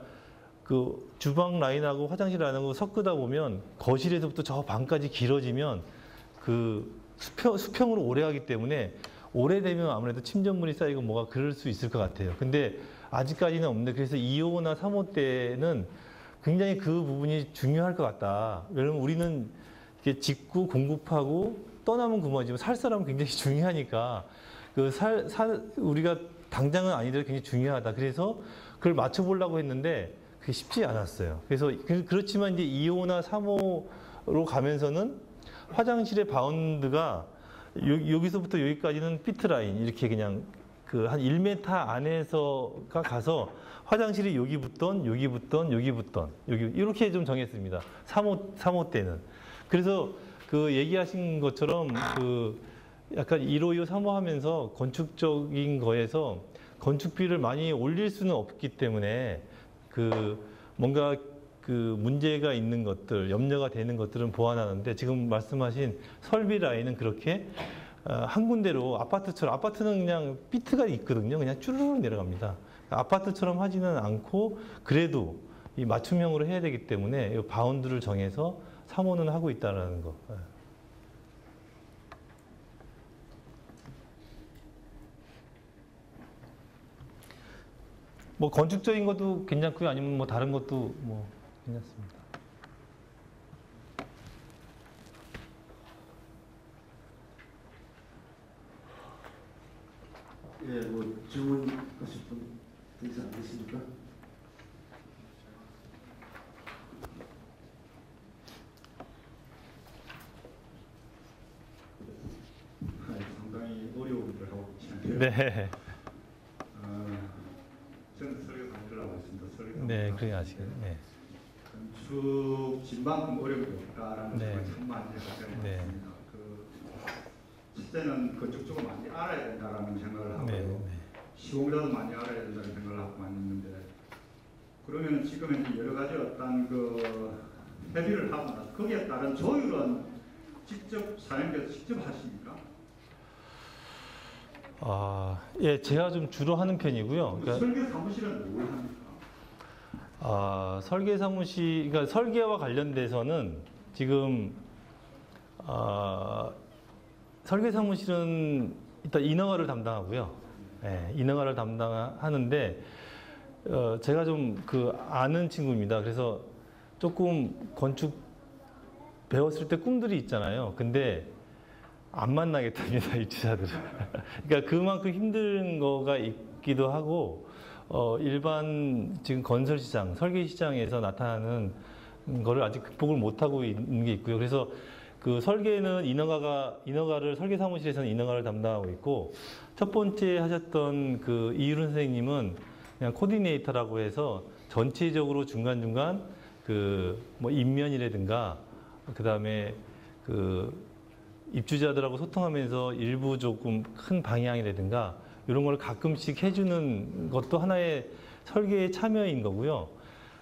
그 주방 라인하고 화장실 라인하고 섞다 보면 거실에서부터 저 방까지 길어지면 그 수평으로 오래 하기 때문에 오래되면 아무래도 침전물이 쌓이고 뭐가 그럴 수 있을 것 같아요. 근데 아직까지는 없는데 그래서 2호나 3호 때는 굉장히 그 부분이 중요할 것 같다. 왜냐면 우리는 이렇게 짓고 공급하고 떠나면 그만이지만 살 사람은 굉장히 중요하니까 우리가 당장은 아니더라도 굉장히 중요하다. 그래서 그걸 맞춰보려고 했는데 그게 쉽지 않았어요. 그래서 그렇지만 이제 2호나 3호로 가면서는 화장실의 바운드가 여기서부터 여기까지는 피트라인 이렇게 그냥 그 한 1m 안에서가 가서 화장실이 여기 붙던 여기 이렇게 좀 정했습니다. 3호 때는. 그래서 그 얘기하신 것처럼 그 약간 1호, 2호, 3호 하면서 건축적인 거에서 건축비를 많이 올릴 수는 없기 때문에 그 뭔가 그 문제가 있는 것들, 염려가 되는 것들은 보완하는데 지금 말씀하신 설비 라인은 그렇게 한 군데로 아파트는 그냥 비트가 있거든요. 그냥 쭈르륵 내려갑니다. 아파트처럼 하지는 않고 그래도 이 맞춤형으로 해야 되기 때문에 이 바운드를 정해서 3호는 하고 있다는 거. 뭐 건축적인 것도 괜찮고요. 아니면 뭐 다른 것도 뭐 괜찮습니다. 예, 뭐 질문하실 분 더 이상 안 계십니까? 상당히 어려운 일을 하고 계시는데요. 네. 저는 설계 강의를 하고 있습니다. 설계 네, 그렇게 아시겠네요. 네. 건축 진만큼 어려운 게 없다라는 네. 생각을 참 많이 하게 네. 됐습니다. 실제는 건축 쪽을 많이 알아야 된다라는 생각을 하고 네. 시공자도 많이 알아야 된다는 생각을 하고 많이 있는데 그러면 지금은 여러 가지 어떤 그 협의를 하고 나서 거기에 따른 조율은 직접 사장님께서 직접 하십니까? 예, 제가 좀 주로 하는 편이고요. 그러니까, 설계 사무실은 뭘 합니까? 설계 사무실, 그러니까 설계와 관련돼서는 지금 설계 사무실은 일단 인허가를 담당하고요. 예, 인허가를 담당하는데 제가 좀 아는 친구입니다. 그래서 조금 건축 배웠을 때 꿈들이 있잖아요. 근데 안 만나겠답니다, 입주자들은. 그러니까 그만큼 힘든 거가 있기도 하고, 일반 지금 건설 시장, 설계 시장에서 나타나는 거를 아직 극복을 못하고 있는 게 있고요. 그래서 그 설계는 인허가를 설계 사무실에서는 인허가를 담당하고 있고, 첫 번째 하셨던 그 이유른 선생님은 그냥 코디네이터라고 해서 전체적으로 중간중간 뭐 인면이라든가, 그 다음에 입주자들하고 소통하면서 일부 조금 큰 방향이라든가 이런 걸 가끔씩 해주는 것도 하나의 설계의 참여인 거고요.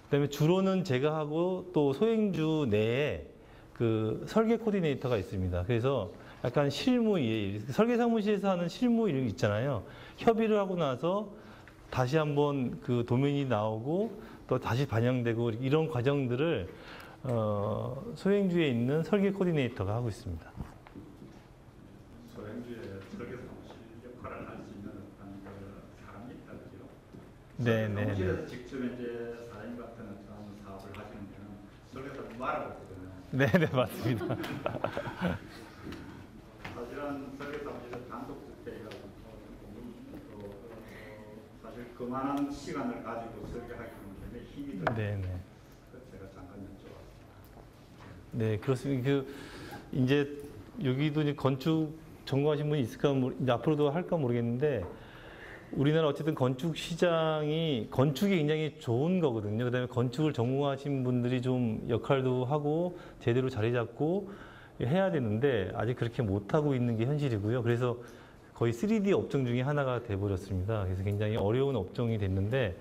그다음에 주로는 제가 하고 또 소행주 내에 그 설계 코디네이터가 있습니다. 그래서 약간 실무일, 설계 사무실에서 하는 실무일 있잖아요. 협의를 하고 나서 다시 한번 그 도면이 나오고 또 다시 반영되고 이런 과정들을 소행주에 있는 설계 코디네이터가 하고 있습니다. 소행주의 설계 사무실 역할을 할 수 있는 어떤 그 사람이 있다 그죠? 네네. 사무실에서 직접 이제 사장님 같은 어떤 사업을 하시는 데는 설계사를 말아봤거든요. 네네 맞습니다. 사실은 설계 사무실에서 단독주택이라고 사실 그만한 시간을 가지고 설계하기는 굉장히 힘이 들어요. 네네. 제가 잠깐 여쭤봤습니다. 네 그렇습니다. 이제 여기도 이제 건축 전공하신 분이 있을까 이제 앞으로도 할까 모르겠는데 우리나라 어쨌든 건축 시장이 건축이 굉장히 좋은 거거든요. 그다음에 건축을 전공하신 분들이 좀 역할도 하고 제대로 자리 잡고 해야 되는데 아직 그렇게 못 하고 있는 게 현실이고요. 그래서 거의 3D 업종 중에 하나가 돼 버렸습니다. 그래서 굉장히 어려운 업종이 됐는데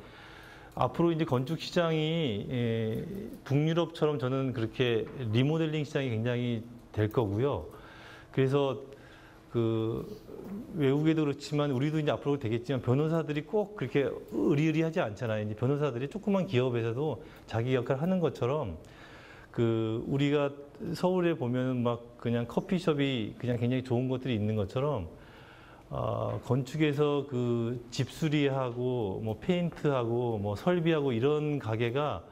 앞으로 이제 건축 시장이 북유럽처럼 저는 그렇게 리모델링 시장이 굉장히 될 거고요. 그래서 외국에도 그렇지만 우리도 이제 앞으로 되겠지만 변호사들이 꼭 그렇게 의리의리하지 않잖아요. 이제 변호사들이 조그만 기업에서도 자기 역할을 하는 것처럼 우리가 서울에 보면은 막 그냥 커피숍이 그냥 굉장히 좋은 것들이 있는 것처럼 건축에서 집 수리하고 뭐 페인트하고 뭐 설비하고 이런 가게가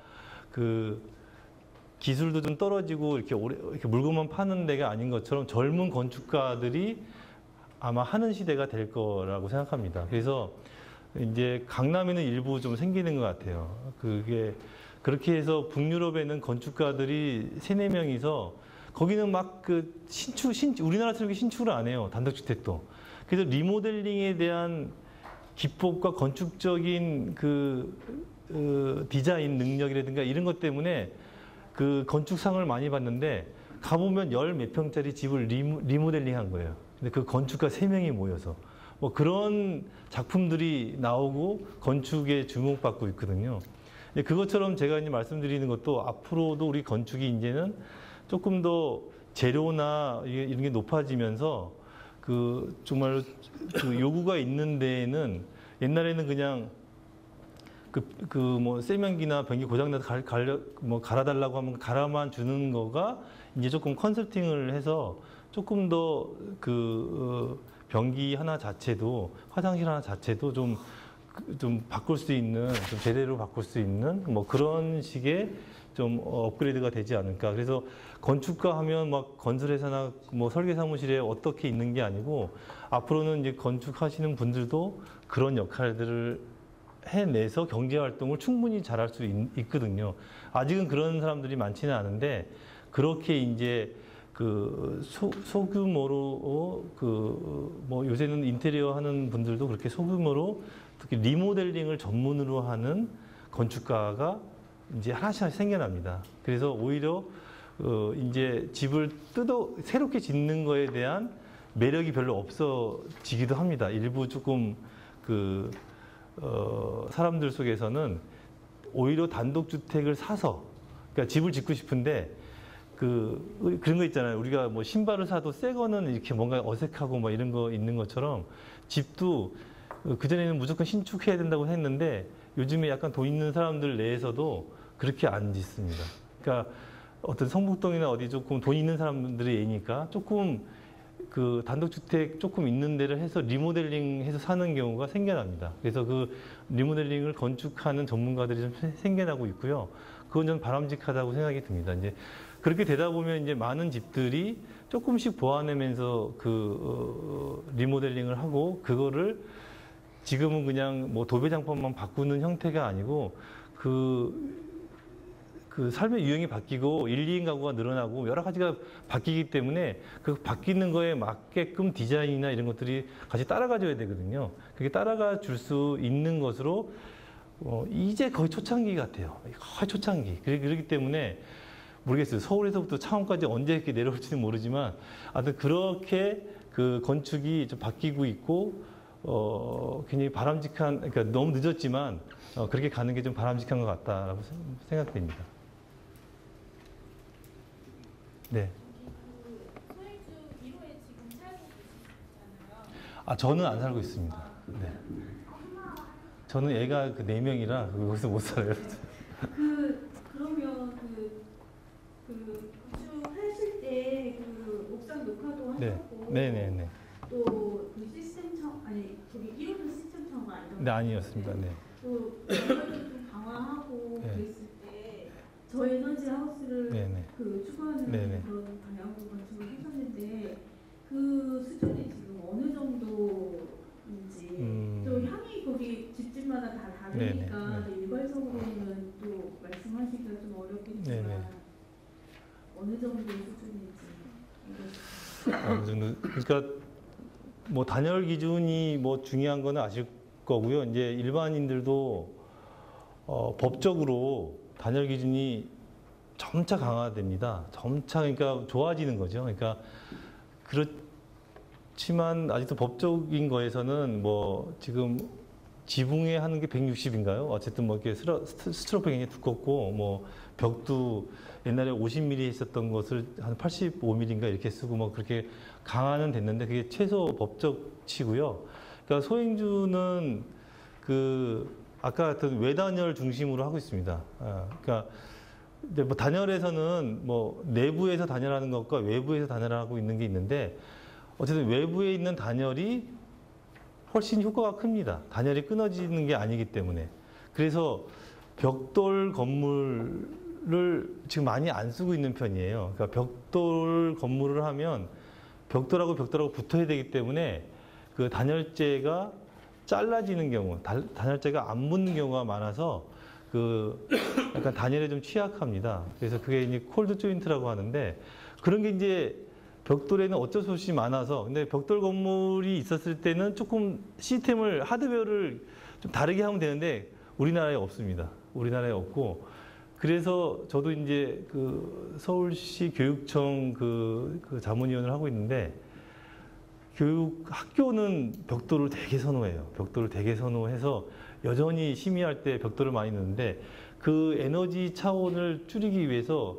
기술도 좀 떨어지고 이렇게 물건만 파는 데가 아닌 것처럼 젊은 건축가들이 아마 하는 시대가 될 거라고 생각합니다. 그래서 이제 강남에는 일부 좀 생기는 것 같아요. 그게 그렇게 해서 북유럽에는 건축가들이 3-4명이서 거기는 막 우리나라처럼 신축을 안 해요. 단독주택도. 그래서 리모델링에 대한 기법과 건축적인 디자인 능력이라든가 이런 것 때문에 건축상을 많이 받는데 가보면 10몇 평짜리 집을 리모델링 한 거예요. 근데 건축가 3명이 모여서 뭐 그런 작품들이 나오고 건축에 주목받고 있거든요. 그것처럼 제가 이제 말씀드리는 것도 앞으로도 우리 건축이 이제는 조금 더 재료나 이런 게 높아지면서 정말 요구가 있는 데에는 옛날에는 그냥 뭐 세면기나 변기 고장나서 갈아달라고 하면 갈아만 주는 거가 이제 조금 컨설팅을 해서 조금 더 변기 하나 자체도 화장실 하나 자체도 좀 바꿀 수 있는 좀 제대로 바꿀 수 있는 뭐 그런 식의 좀 업그레이드가 되지 않을까. 그래서 건축가 하면 막 건설회사나 뭐 설계사무실에 어떻게 있는 게 아니고 앞으로는 이제 건축하시는 분들도 그런 역할들을 해내서 경제활동을 충분히 잘할 수 있거든요. 아직은 그런 사람들이 많지는 않은데 그렇게 이제 소규모로 뭐 요새는 인테리어 하는 분들도 그렇게 소규모로 특히 리모델링을 전문으로 하는 건축가가 이제 하나씩 생겨납니다. 그래서 오히려 이제 집을 새롭게 짓는 거에 대한 매력이 별로 없어지기도 합니다. 일부 조금 사람들 속에서는 오히려 단독주택을 사서 그러니까 집을 짓고 싶은데 그런 거 있잖아요. 우리가 뭐 신발을 사도 새 거는 이렇게 뭔가 어색하고 막 이런 거 있는 것처럼 집도 그전에는 무조건 신축해야 된다고 했는데 요즘에 약간 돈 있는 사람들 내에서도 그렇게 안 짓습니다. 그러니까 어떤 성북동이나 어디 조금 돈 있는 사람들의 예니까 조금 단독주택 조금 있는 데를 해서 리모델링 해서 사는 경우가 생겨납니다. 그래서 리모델링을 건축하는 전문가들이 좀 생겨나고 있고요. 그건 좀 바람직하다고 생각이 듭니다. 이제 그렇게 되다 보면 이제 많은 집들이 조금씩 보완하면서 리모델링을 하고 그거를 지금은 그냥 뭐 도배장법만 바꾸는 형태가 아니고 삶의 유형이 바뀌고 1, 2인 가구가 늘어나고 여러 가지가 바뀌기 때문에 바뀌는 거에 맞게끔 디자인이나 이런 것들이 같이 따라가줘야 되거든요. 그게 따라가 줄 수 있는 것으로 이제 거의 초창기 같아요. 거의 초창기. 그렇기 때문에 모르겠어요. 서울에서부터 창원까지 언제 이렇게 내려올지는 모르지만 아무튼 그렇게 건축이 좀 바뀌고 있고 굉장히 바람직한 그러니까 너무 늦었지만 그렇게 가는 게 좀 바람직한 것 같다라고 생각됩니다. 네. 소행주 1호에 지금 살고 계시잖아요. 저는 안 살고 있습니다. 네. 저는 애가 4명이라 거기서 못 살아요. 그러면 네. 하셨고 네네네. 또그 시스템청 아니 저기 1호는 시스템청가 아니죠? 네, 아니었습니다. 네. 또 연결도 좀 강화하고 네. 그랬을 때 저에너지 하우스를 네네. 그 추구하는 네네. 그런 방향으로 건축을 하셨는데 그 수준이 지금 어느 정도인지 또 향이 거기 집집마다 다 다르니까 네네. 일괄적으로는 또 말씀하시기가 좀 어렵겠지만 네네. 어느 정도의 수준인지 어느 정도, 그러니까 뭐 단열 기준이 뭐 중요한 거는 아실 거고요. 이제 일반인들도 법적으로 단열 기준이 점차 강화됩니다. 점차 그러니까 좋아지는 거죠. 그러니까 그렇지만 아직도 법적인 거에서는 뭐 지금 지붕에 하는 게 160인가요? 어쨌든 뭐 이렇게 스트로크가 굉장히 두껍고 뭐 벽도 옛날에 50mm 했었던 것을 한 85mm인가 이렇게 쓰고 뭐 그렇게 강화는 됐는데 그게 최소 법적치고요. 그러니까 소행주는 그 아까 같은 외단열 중심으로 하고 있습니다. 그러니까 이제 뭐 단열에서는 뭐 내부에서 단열하는 것과 외부에서 단열하고 있는 게 있는데 어쨌든 외부에 있는 단열이 훨씬 효과가 큽니다. 단열이 끊어지는 게 아니기 때문에. 그래서 벽돌 건물을 지금 많이 안 쓰고 있는 편이에요. 그러니까 벽돌 건물을 하면 벽돌하고 벽돌하고 붙어야 되기 때문에 그 단열재가 잘라지는 경우, 단열재가 안 붙는 경우가 많아서 그 약간 단열에 좀 취약합니다. 그래서 그게 이제 콜드 조인트라고 하는데 그런 게 이제 벽돌에는 어쩔 수 없이 많아서 근데 벽돌 건물이 있었을 때는 조금 시스템을 하드웨어를 좀 다르게 하면 되는데 우리나라에 없습니다. 우리나라에 없고 그래서 저도 이제 그 서울시 교육청 그 자문위원을 하고 있는데 학교는 벽돌을 되게 선호해요. 벽돌을 되게 선호해서 여전히 심의할 때 벽돌을 많이 넣는데 그 에너지 차원을 줄이기 위해서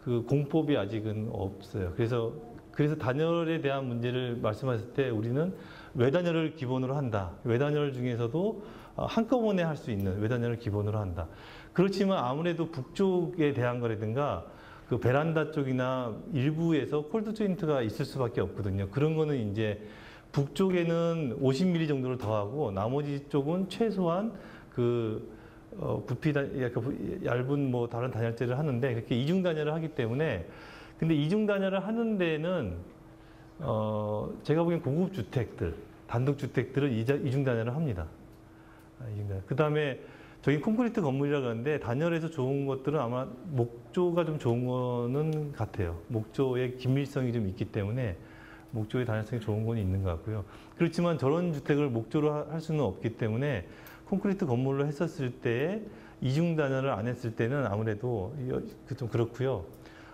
그 공법이 아직은 없어요. 그래서 단열에 대한 문제를 말씀하실 때 우리는 외단열을 기본으로 한다. 외단열 중에서도 한꺼번에 할 수 있는 외단열을 기본으로 한다. 그렇지만 아무래도 북쪽에 대한 거라든가 그 베란다 쪽이나 일부에서 콜드 조인트가 있을 수밖에 없거든요. 그런 거는 이제 북쪽에는 50mm 정도를 더하고 나머지 쪽은 최소한 그 부피 약간 얇은 뭐 다른 단열재를 하는데 그렇게 이중 단열을 하기 때문에 근데 이중 단열을 하는 데는 제가 보기엔 고급 주택들, 단독 주택들은 이중 단열을 합니다. 그 다음에 저희 콘크리트 건물이라고 하는데 단열에서 좋은 것들은 아마 목조가 좀 좋은 거는 같아요. 목조의 긴밀성이 좀 있기 때문에 목조의 단열성이 좋은 건 있는 것 같고요. 그렇지만 저런 주택을 목조로 할 수는 없기 때문에 콘크리트 건물로 했었을 때 이중 단열을 안 했을 때는 아무래도 좀 그렇고요.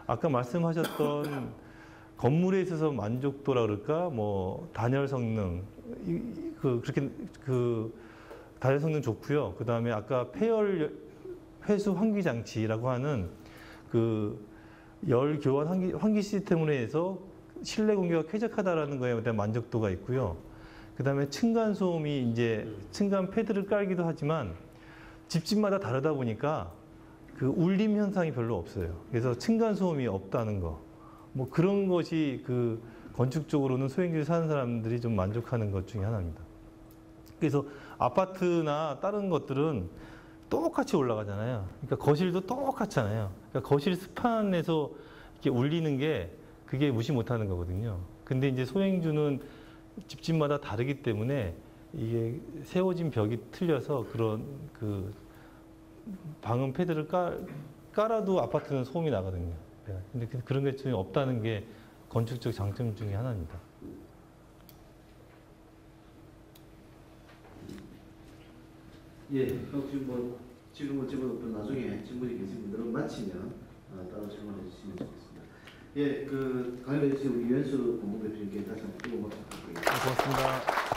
아까 말씀하셨던 건물에 있어서 만족도라 그럴까, 뭐 단열 성능 그렇게 단열 성능 좋고요. 그 다음에 아까 폐열 회수 환기 장치라고 하는 그 열 교환 환기 시스템으로 해서 실내 공기가 쾌적하다라는 거에 대한 만족도가 있고요. 그 다음에 층간 소음이 이제 층간 패드를 깔기도 하지만 집집마다 다르다 보니까 그 울림 현상이 별로 없어요. 그래서 층간 소음이 없다는 거. 뭐 그런 것이 그 건축적으로는 소행주에 사는 사람들이 좀 만족하는 것 중에 하나입니다. 그래서 아파트나 다른 것들은 똑같이 올라가잖아요. 그러니까 거실도 똑같잖아요. 그러니까 거실 스판에서 이렇게 울리는 게 그게 무시 못하는 거거든요. 근데 이제 소행주는 집집마다 다르기 때문에 이게 세워진 벽이 틀려서 그런 그 방음 패드를 깔아도 아파트는 소음이 나거든요. 근데 그런 게 좀 없다는 게 건축적 장점 중에 하나입니다. 예, 혹시 뭐 질문 집어넣고 나중에 질문이 계신 분들은 마치면 따로 질문해 주시면 좋겠습니다. 예, 그 강의를 해주신 우리 유현수 본부대표님께 다시 한번 고맙습니다. 고맙습니다.